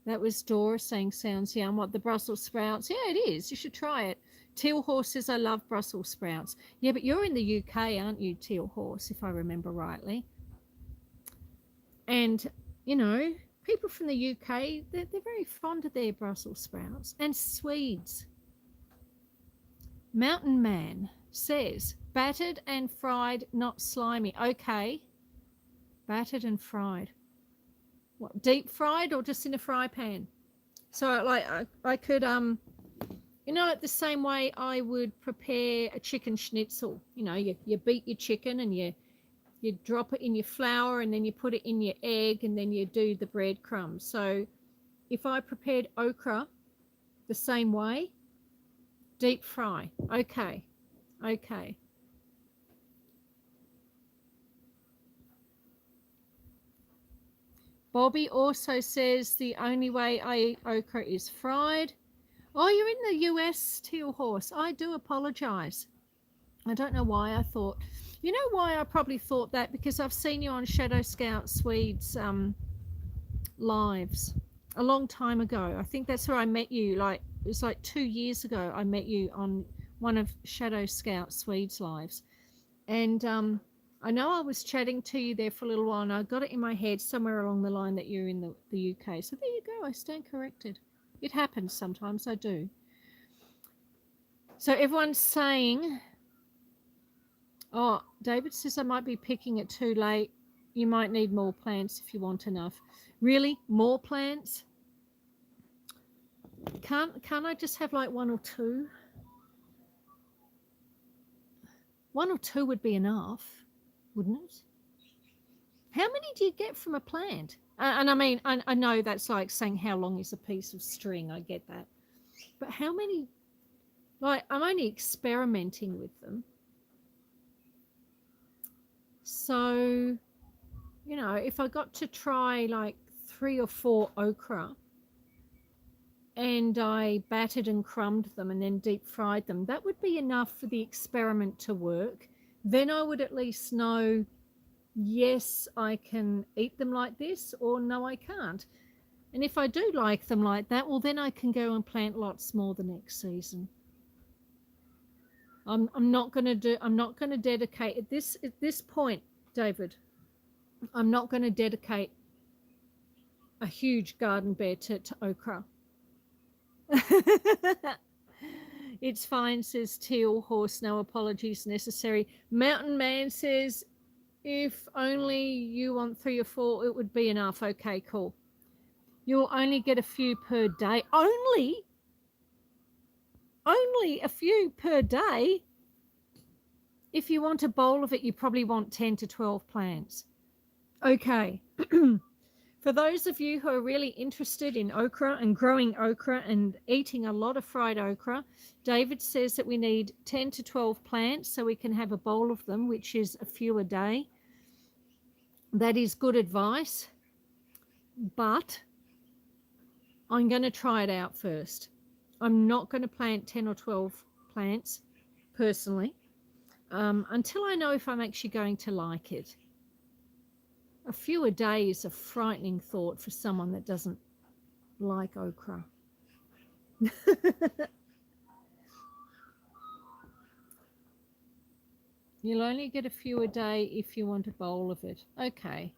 That was Dora saying sounds yum. What, the Brussels sprouts? Yeah, it is. You should try it. Teal Horse says, I love Brussels sprouts. Yeah, but you're in the UK, aren't you, Teal Horse, if I remember rightly? And, you know, people from the UK, they're very fond of their Brussels sprouts. And Swedes. Mountain Man says, battered and fried, not slimy. Okay. Battered and fried. What, deep fried or just in a fry pan? So like I could you know, the same way I would prepare a chicken schnitzel. You know, you beat your chicken and you drop it in your flour, and then you put it in your egg, and then you do the breadcrumbs. So if I prepared okra the same way, deep fry. Okay. Bobby also says the only way I eat okra is fried. Oh, you're in the US, Teal Horse. I do apologize. I don't know why I thought. You know why I probably thought that? Because I've seen you on Shadow Scout Swede's lives a long time ago. I think that's where I met you. Like, it was like 2 years ago I met you on one of Shadow Scout Swede's lives. And I know I was chatting to you there for a little while, and I got it in my head somewhere along the line that you're in the UK. So there you go. I stand corrected. It happens sometimes. I do. So everyone's saying, oh, David says I might be picking it too late. You might need more plants if you want enough. Really? More plants? Can't I just have like one or two? One or two would be enough, wouldn't it? How many do you get from a plant? And I mean, I know that's like saying how long is a piece of string. I get that. But how many, like, I'm only experimenting with them. So, you know, if I got to try like 3 or 4 okra and I battered and crumbed them and then deep fried them, that would be enough for the experiment to work. Then I would at least know, yes, I can eat them like this, or no, I can't. And if I do like them like that, well, then I can go and plant lots more the next season. I'm not going to do. I'm not going to dedicate at this point, David. I'm not going to dedicate a huge garden bed to okra. It's fine, says Teal Horse. No apologies necessary. Mountain Man says, if only you want 3 or 4, it would be enough. Okay, cool. You'll only get a few per day. Only a few per day. If you want a bowl of it, you probably want 10 to 12 plants. Okay. For those of you who are really interested in okra and growing okra and eating a lot of fried okra, David says that we need 10 to 12 plants so we can have a bowl of them, which is a few a day. That is good advice, but I'm going to try it out first. I'm not going to plant 10 or 12 plants personally until I know if I'm actually going to like it. A few a day is a frightening thought for someone that doesn't like okra. You'll only get a few a day if you want a bowl of it. Okay.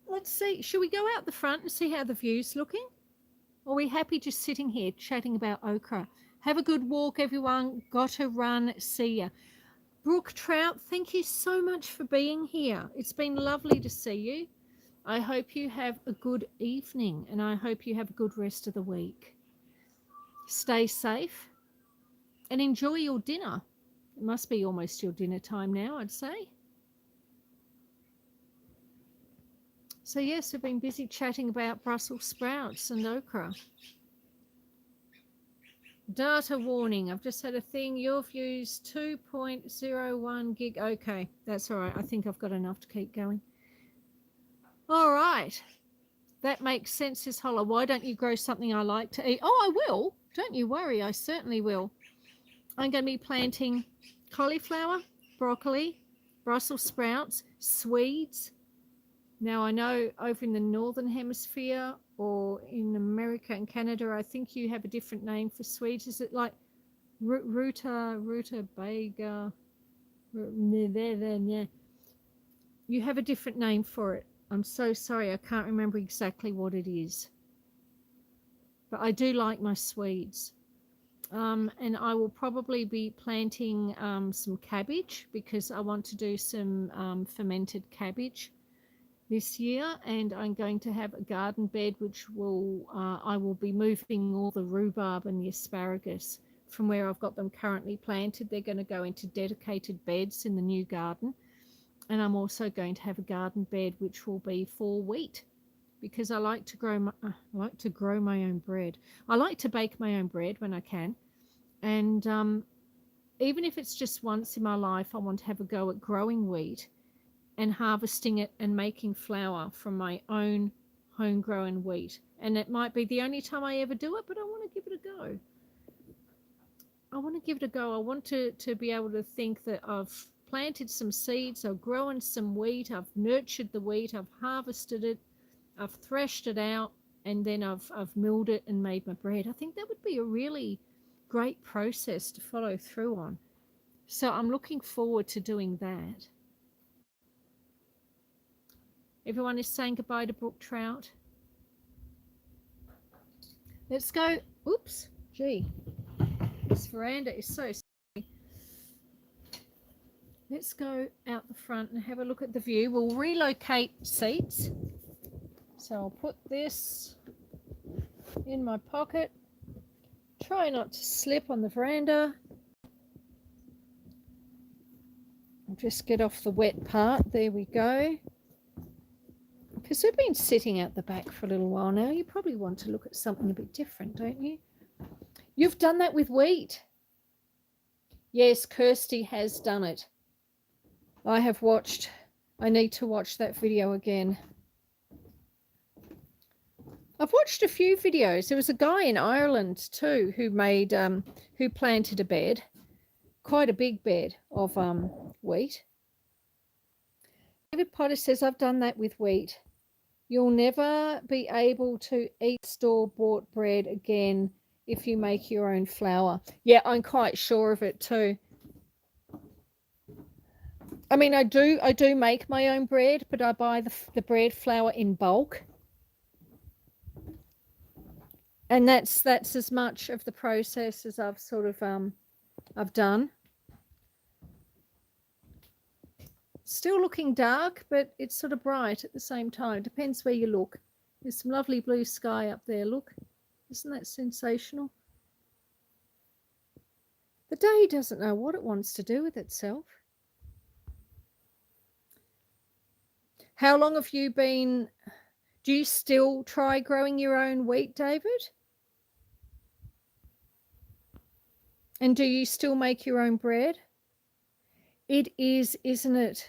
Let's see. Should we go out the front and see how the view's looking? Or are we happy just sitting here chatting about okra? Have a good walk, everyone. Gotta run. See ya. Brooke Trout, thank you so much for being here. It's been lovely to see you. I hope you have a good evening and I hope you have a good rest of the week. Stay safe and enjoy your dinner. It must be almost your dinner time now, I'd say. So yes, we've been busy chatting about Brussels sprouts and okra. Data warning. I've just had a thing. You've used 2.01 gig. Okay, that's all right. I think I've got enough to keep going. All right. That makes sense, says Holler. Why don't you grow something I like to eat? Oh, I will. Don't you worry. I certainly will. I'm going to be planting cauliflower, broccoli, Brussels sprouts, Swedes. Now, I know over in the Northern Hemisphere or in America and Canada, I think you have a different name for Swedes. Is it like rutabaga? You have a different name for it. I'm so sorry. I can't remember exactly what it is. But I do like my Swedes. And I will probably be planting some cabbage because I want to do some fermented cabbage this year, and I'm going to have a garden bed which will I will be moving all the rhubarb and the asparagus from where I've got them currently planted. They're going to go into dedicated beds in the new garden, and I'm also going to have a garden bed which will be for wheat because I like to grow my own bread. I like to bake my own bread when I can, and even if it's just once in my life, I want to have a go at growing wheat and harvesting it and making flour from my own homegrown wheat. And it might be the only time I ever do it, but I want to give it a go. I want to give it a go. I want to be able to think that I've planted some seeds, I've grown some wheat, I've nurtured the wheat, I've harvested it, I've threshed it out, and then I've milled it and made my bread. I think that would be a really great process to follow through on. So I'm looking forward to doing that. Everyone is saying goodbye to Brooke Trout. Let's go. Oops, gee, this veranda is so scary. Let's go out the front and have a look at the view. We'll relocate seats. So I'll put this in my pocket. Try not to slip on the veranda. just get off the wet part. There we go. Because we've been sitting out the back for a little while now. You probably want to look at something a bit different, don't you? You've done that with wheat. Yes, Kirsty has done it. I have watched. I need to watch that video again. I've watched a few videos. There was a guy in Ireland too who made, who planted a bed, quite a big bed of wheat. David Potter says, I've done that with wheat. You'll never be able to eat store-bought bread again if you make your own flour. Yeah, I'm quite sure of it too. I mean, I do make my own bread, but I buy the bread flour in bulk. And that's as much of the process as I've sort of I've done. Still looking dark, but it's sort of bright at the same time. Depends where you look. There's some lovely blue sky up there. Look, isn't that sensational? The day doesn't know what it wants to do with itself. How long have you been? Do you still try growing your own wheat, David? And do you still make your own bread? It is, isn't it?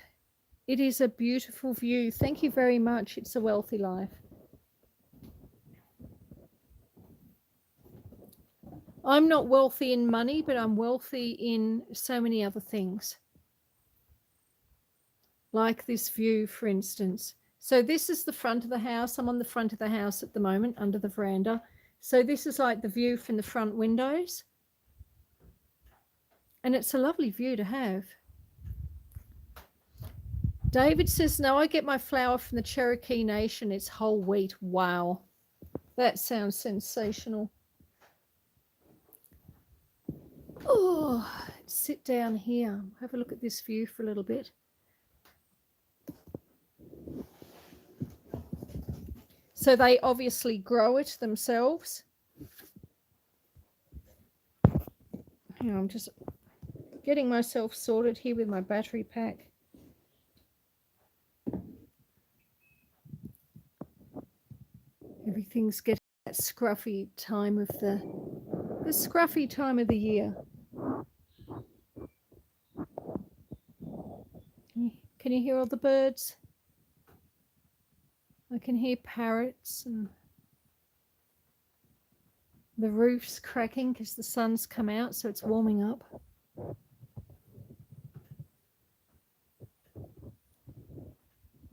It is a beautiful view. Thank you very much. It's a wealthy life. I'm not wealthy in money, but I'm wealthy in so many other things. Like this view, for instance. So this is the front of the house. I'm on the front of the house at the moment, under the veranda. So this is like the view from the front windows. And it's a lovely view to have. David says, no, I get my flour from the Cherokee Nation. It's whole wheat. Wow. That sounds sensational. Oh, let's sit down here. Have a look at this view for a little bit. So they obviously grow it themselves. Hang on, I'm just getting myself sorted here with my battery pack. Everything's getting that scruffy time of the scruffy time of the year. Can you hear all the birds? I can hear parrots and the roof's cracking because the sun's come out, so it's warming up.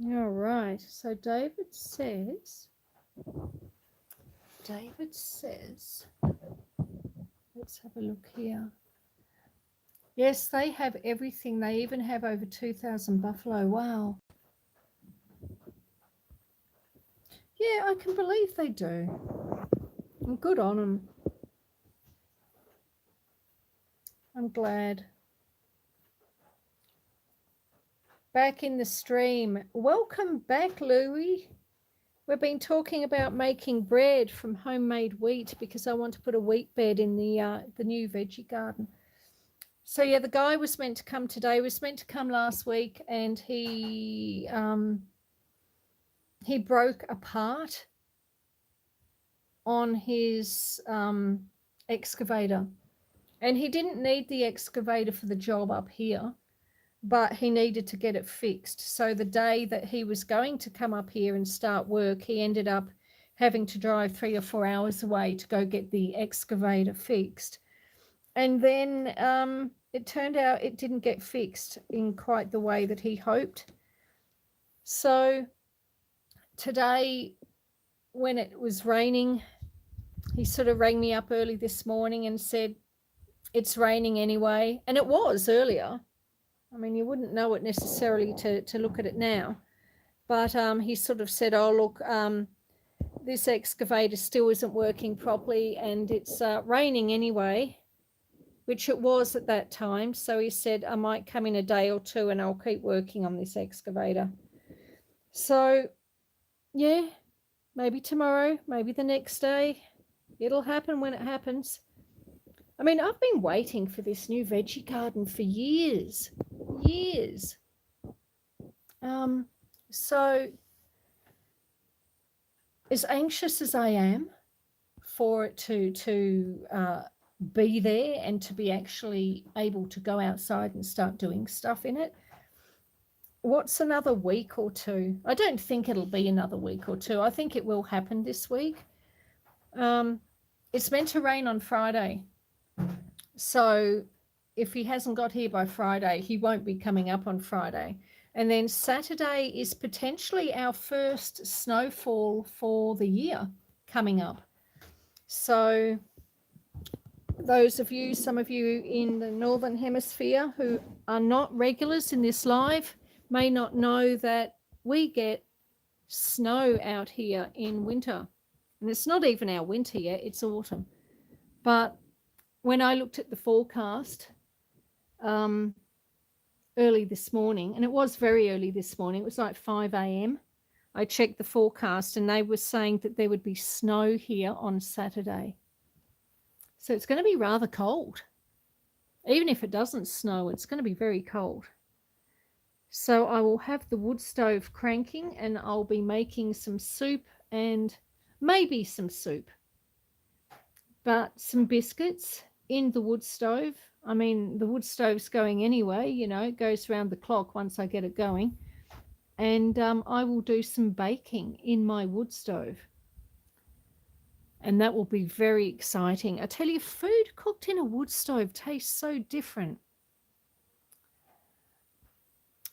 All right, so David says, let's have a look here. Yes, they have everything. They even have over 2,000 buffalo. Wow. Yeah, I can believe they do. And good on them. I'm glad. Back in the stream. Welcome back, Louie. We've been talking about making bread from homemade wheat because I want to put a wheat bed in the new veggie garden. So yeah, the guy was meant to come today. Was meant to come last week, and he broke a part on his excavator, and he didn't need the excavator for the job up here, but he needed to get it fixed. So the day that he was going to come up here and start work, he ended up having to drive 3 or 4 hours away to go get the excavator fixed. And then it turned out it didn't get fixed in quite the way that he hoped. So today, when it was raining, he sort of rang me up early this morning and said, it's raining anyway. And it was earlier. I mean, you wouldn't know it necessarily to look at it now. But he sort of said, oh, look, this excavator still isn't working properly and it's raining anyway, which it was at that time. So he said, I might come in a day or two and I'll keep working on this excavator. So, yeah, maybe tomorrow, maybe the next day. It'll happen when it happens. I mean, I've been waiting for this new veggie garden for years. years. So as anxious as I am for it to be there and to be actually able to go outside and start doing stuff in it, what's another week or two? I don't think it'll be another week or two. I think it will happen this week. It's meant to rain on Friday. So if he hasn't got here by Friday, he won't be coming up on Friday. And then Saturday is potentially our first snowfall for the year coming up. So those of you, some of you in the Northern Hemisphere who are not regulars in this live may not know that we get snow out here in winter. And it's not even our winter yet, it's autumn. But when I looked at the forecast early this morning, and it was very early this morning, it was like 5 a.m. I checked the forecast and they were saying that there would be snow here on Saturday. So it's going to be rather cold. Even if it doesn't snow, it's going to be very cold. So I will have the wood stove cranking and I'll be making some soup and maybe some soup, but some biscuits in the wood stove. I mean, the wood stove's going anyway, you know, it goes around the clock once I get it going. And I will do some baking in my wood stove. And that will be very exciting. I tell you, food cooked in a wood stove tastes so different.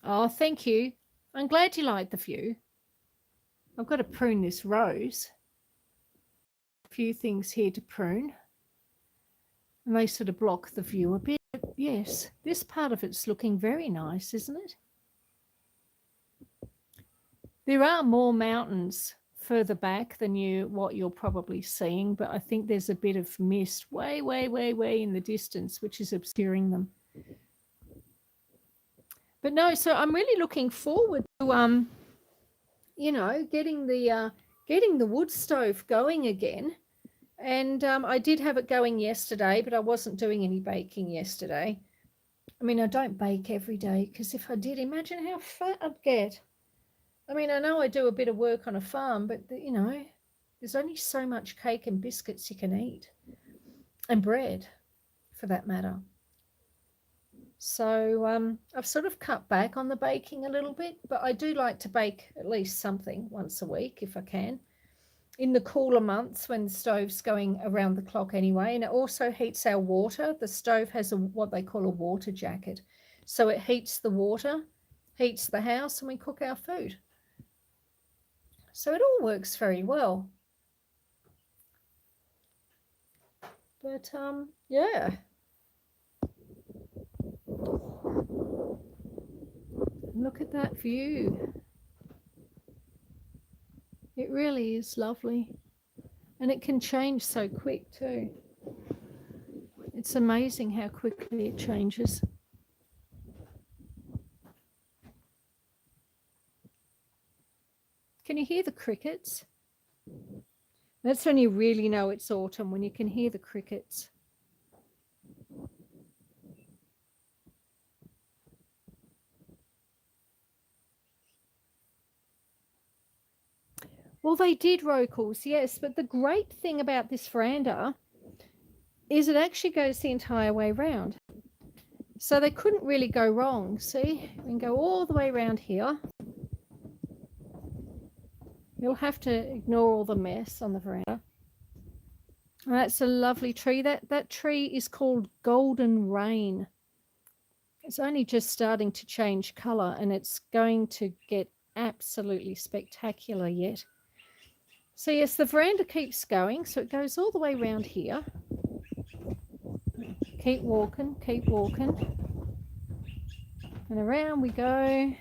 Oh, thank you. I'm glad you like the view. I've got to prune this rose. A few things here to prune. And they sort of block the view a bit. But yes, this part of it's looking very nice, isn't it? There are more mountains further back than what you're probably seeing, but I think there's a bit of mist way in the distance, which is obscuring them. But no, so I'm really looking forward to you know, getting the wood stove going again. And I did have it going yesterday, but I wasn't doing any baking yesterday. I mean, I don't bake every day because if I did, imagine how fat I'd get. I mean, I know I do a bit of work on a farm, but, you know, there's only so much cake and biscuits you can eat, and bread, for that matter. So I've sort of cut back on the baking a little bit, but I do like to bake at least something once a week if I can. In the cooler months when the stove's going around the clock anyway, and it also heats our water. The stove has what they call a water jacket. So it heats the water, heats the house, and we cook our food. So it all works very well. But yeah. Look at that view. It really is lovely. And it can change so quick too. It's amazing how quickly it changes. Can you hear the crickets? That's when you really know it's autumn, when you can hear the crickets. Well, they did rocals, yes, but the great thing about this veranda is it actually goes the entire way round. So they couldn't really go wrong. See, we can go all the way around here. You'll have to ignore all the mess on the veranda. And that's a lovely tree. That tree is called Golden Rain. It's only just starting to change colour, and it's going to get absolutely spectacular yet. So yes, the veranda keeps going, so it goes all the way around here. Keep walking, and around we go.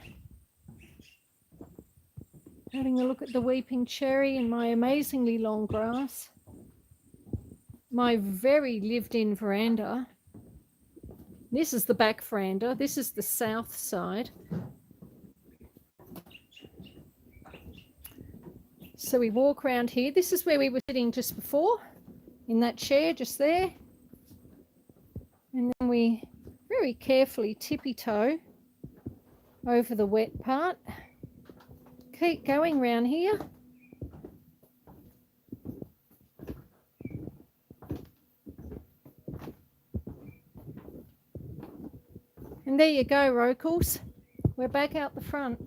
Having a look at the weeping cherry and my amazingly long grass. My very lived-in veranda. This is the back veranda. This is the south side. So we walk around here. This is where we were sitting just before, in that chair just there. And then we very carefully tippy-toe over the wet part. Keep going round here. And there you go, Rocals. We're back out the front.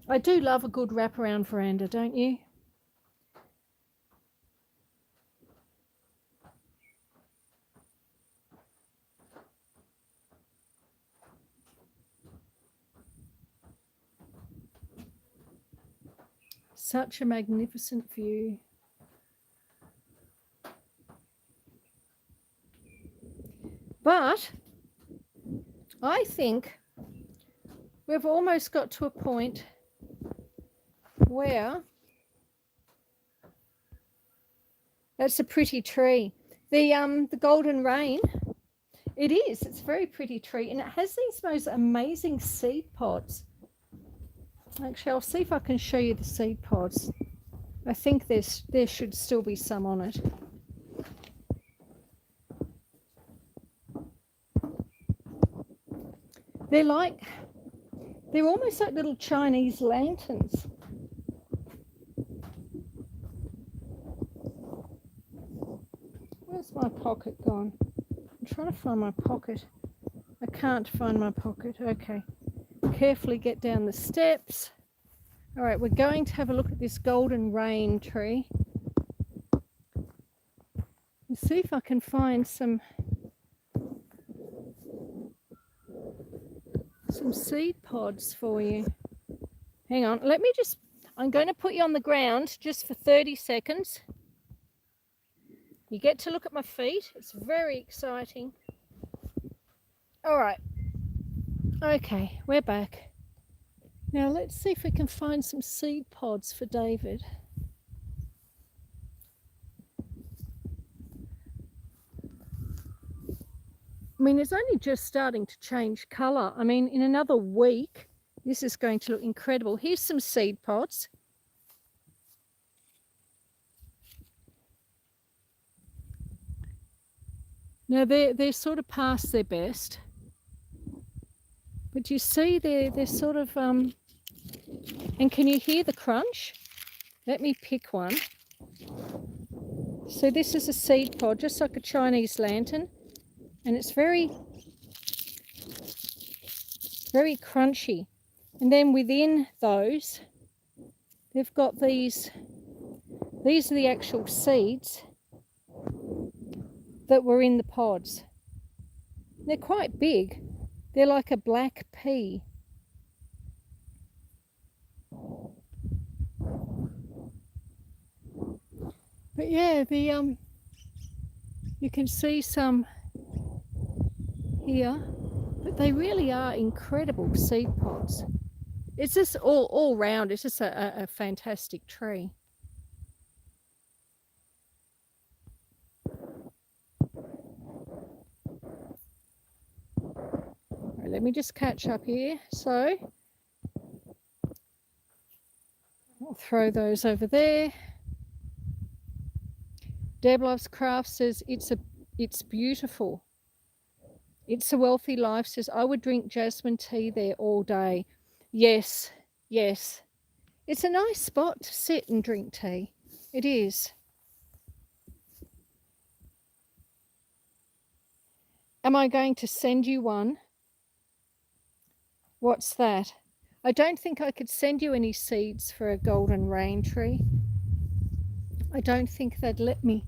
I do love a good wraparound veranda, don't you? Such a magnificent view. But I think we've almost got to a point where that's a pretty tree. The golden rain, it is. It's a very pretty tree, and it has these most amazing seed pods. Actually, I'll see if I can show you the seed pods. I think there should still be some on it. They're almost like little Chinese lanterns. Where's my pocket gone? I'm trying to find my pocket. I can't find my pocket. Okay. Carefully get down the steps. All right, we're going to have a look at this golden rain tree. And see if I can find some seed pods for you. Hang on, I'm going to put you on the ground just for 30 seconds. You get to look at my feet. It's very exciting. All right. Okay, we're back. Now let's see if we can find some seed pods for David. I mean, it's only just starting to change colour. I mean, in another week, this is going to look incredible. Here's some seed pods. Now, they're sort of past their best. But you see, they're sort of... and can you hear the crunch? Let me pick one. So this is a seed pod, just like a Chinese lantern. And it's very, very crunchy. And then within those, they've got these are the actual seeds that were in the pods. They're quite big. They're like a black pea. But yeah, you can see some here, but they really are incredible seed pods. It's just all round, it's just a fantastic tree. Right, let me just catch up here. So I'll throw those over there. Deb Loves Craft says it's beautiful. It's a Wealthy Life says, I would drink jasmine tea there all day. Yes, yes. It's a nice spot to sit and drink tea. It is. Am I going to send you one? What's that? I don't think I could send you any seeds for a golden rain tree. I don't think they'd let me.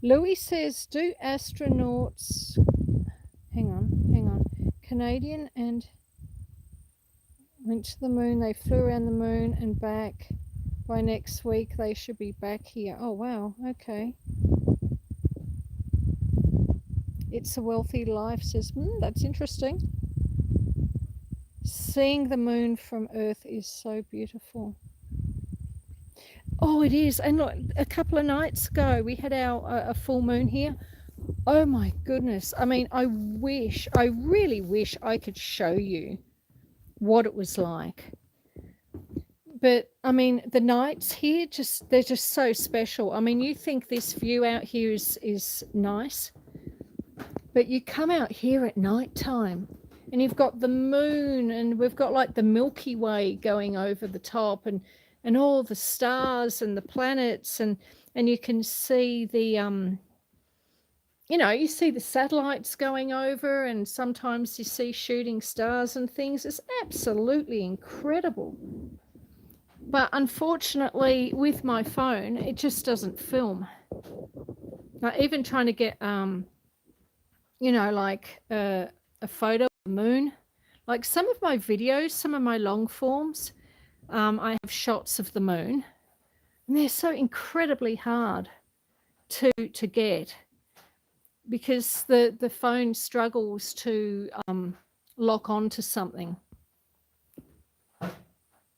Louis says, do astronauts, hang on, Canadian and went to the moon, they flew around the moon and back. By next week, they should be back here. Oh, wow, okay. It's a Wealthy Life says, that's interesting. Seeing the moon from Earth is so beautiful. Oh, it is. And look, a couple of nights ago, we had a full moon here. Oh my goodness. I mean, I really wish I could show you what it was like. But I mean, the nights here they're just so special. I mean, you think this view out here is nice, but you come out here at night time and you've got the moon, and we've got like the Milky Way going over the top, and all the stars and the planets, and you can see the you see the satellites going over, and sometimes you see shooting stars and things. It's absolutely incredible. But unfortunately, with my phone, it just doesn't film. Like, even trying to get, like a photo of the moon. Like some of my videos, some of my long forms, I have shots of the moon, and they're so incredibly hard to get, because the phone struggles to lock onto something.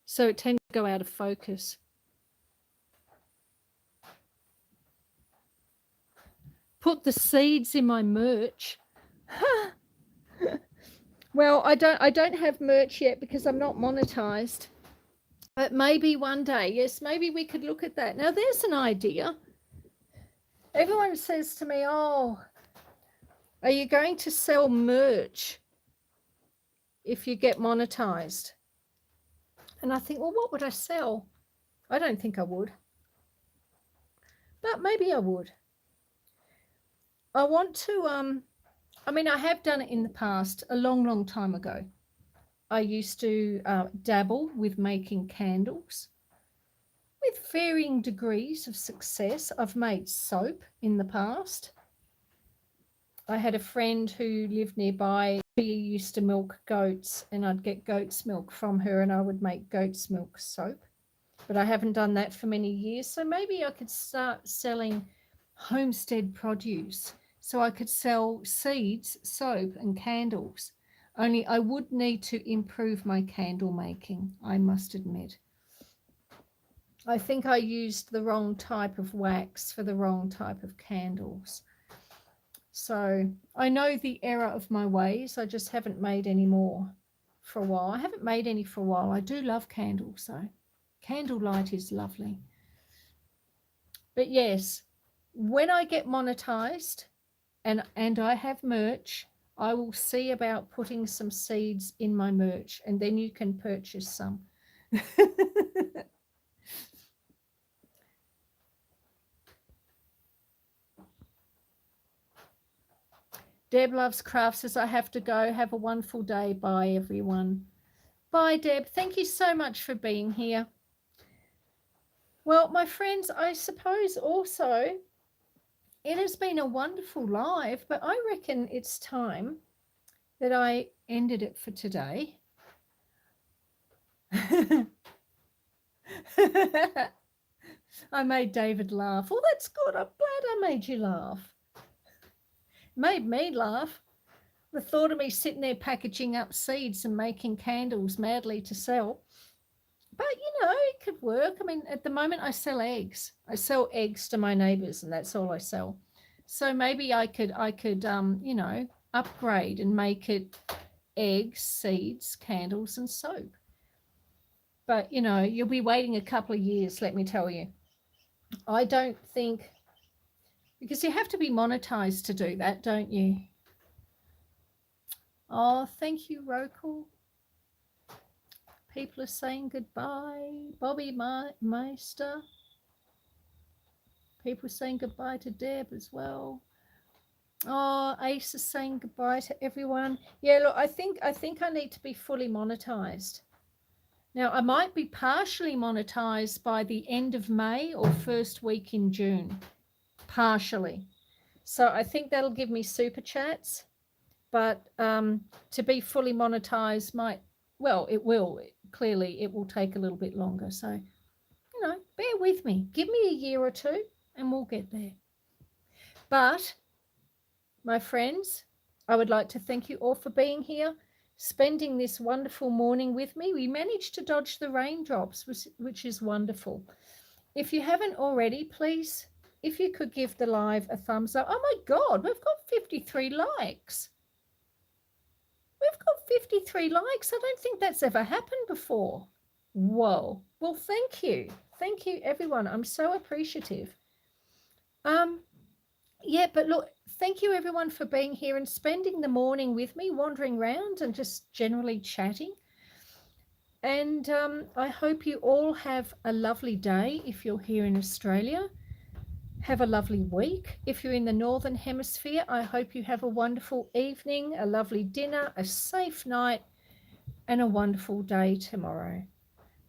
So it tends to go out of focus. Put the seeds in my merch. Well, I don't have merch yet because I'm not monetized. But maybe one day, yes, maybe we could look at that. Now, there's an idea. Everyone says to me, "Oh, are you going to sell merch if you get monetized?" And I think, well, what would I sell? I don't think I would. But maybe I would. I want to, I mean, I have done it in the past, a long, long time ago. I used to dabble with making candles with varying degrees of success. I've made soap in the past. I had a friend who lived nearby. She used to milk goats, and I'd get goat's milk from her, and I would make goat's milk soap. But I haven't done that for many years. So maybe I could start selling homestead produce. So I could sell seeds, soap, and candles. Only I would need to improve my candle making, I must admit. I think I used the wrong type of wax for the wrong type of candles. So I know the error of my ways. I just haven't made any more for a while. I haven't made any for a while. I do love candles, though. Candlelight is lovely. But yes, when I get monetized and I have merch, I will see about putting some seeds in my merch, and then you can purchase some. Deb Loves Craft says, I have to go. Have a wonderful day. Bye, everyone. Bye, Deb. Thank you so much for being here. Well, my friends, I suppose also it has been a wonderful live, but I reckon it's time that I ended it for today. I made David laugh. Well, that's good. I'm glad I made you laugh. Made me laugh. The thought of me sitting there packaging up seeds and making candles madly to sell. But, it could work. I mean, at the moment I sell eggs. I sell eggs to my neighbours, and that's all I sell. So maybe I could upgrade and make it eggs, seeds, candles, and soap. But, you'll be waiting a couple of years, let me tell you. I don't think, because you have to be monetized to do that, don't you? Oh, thank you, Roku. People are saying goodbye. Bobby Meister. People are saying goodbye to Deb as well. Oh, Ace is saying goodbye to everyone. Yeah, look, I think I need to be fully monetized. Now, I might be partially monetized by the end of May or first week in June. Partially. So I think that'll give me super chats. But to be fully monetized it will. Clearly, it will take a little bit longer. So, bear with me. Give me a year or two and we'll get there. But, my friends, I would like to thank you all for being here, spending this wonderful morning with me. We managed to dodge the raindrops, which is wonderful. If you haven't already, please, if you could give the live a thumbs up. Oh, my God, we've got 53 likes. We've got 53 likes. I don't think that's ever happened before. Whoa. Well, thank you. Thank you, everyone. I'm so appreciative. Yeah, but look, thank you everyone for being here and spending the morning with me, wandering around and just generally chatting. And I hope you all have a lovely day if you're here in Australia. Have a lovely week. If you're in the Northern Hemisphere, I hope you have a wonderful evening, a lovely dinner, a safe night, and a wonderful day tomorrow.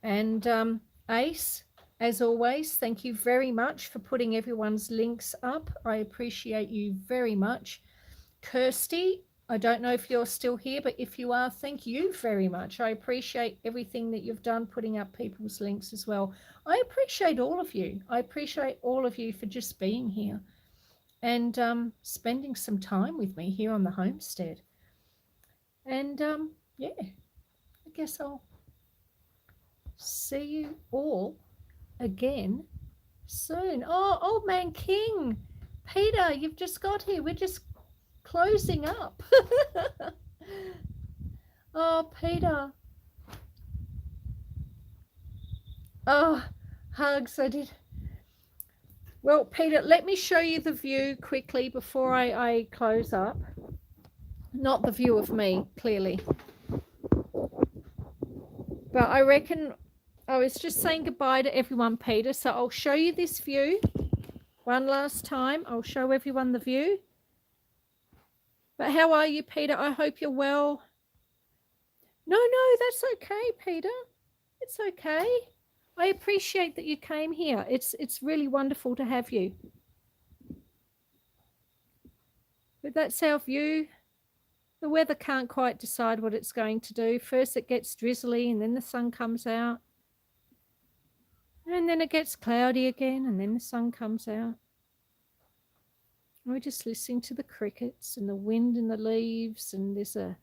And Ace, as always, thank you very much for putting everyone's links up. I appreciate you very much. Kirsty, I don't know if you're still here, but if you are, thank you very much. I appreciate everything that you've done, putting up people's links as well. I appreciate all of you. I appreciate all of you for just being here and spending some time with me here on the homestead. And yeah, I guess I'll see you all again soon. Oh, Old Man King, Peter, you've just got here. We're just closing up. Oh, Peter. Oh, hugs. I did. Well, Peter, let me show you the view quickly before I close up. Not the view of me, clearly. But I reckon I was just saying goodbye to everyone, Peter. So I'll show you this view one last time. I'll show everyone the view. But how are you, Peter? I hope you're well. No, that's okay, Peter. It's okay. I appreciate that you came here. It's really wonderful to have you. But that's our view. The weather can't quite decide what it's going to do. First it gets drizzly and then the sun comes out. And then it gets cloudy again and then the sun comes out. We're just listening to the crickets and the wind in the leaves, and there's a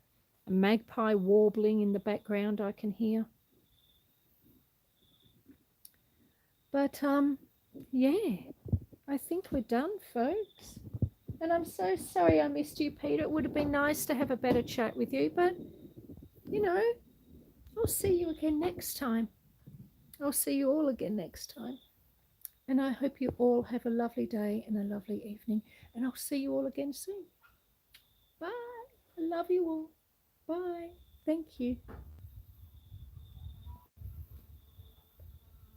magpie warbling in the background I can hear. But yeah, I think we're done, folks. And I'm so sorry I missed you, Peter. It would have been nice to have a better chat with you, but you know, I'll see you again next time. I'll see you all again next time. And I hope you all have a lovely day and a lovely evening. And I'll see you all again soon. Bye. I love you all. Bye. Thank you.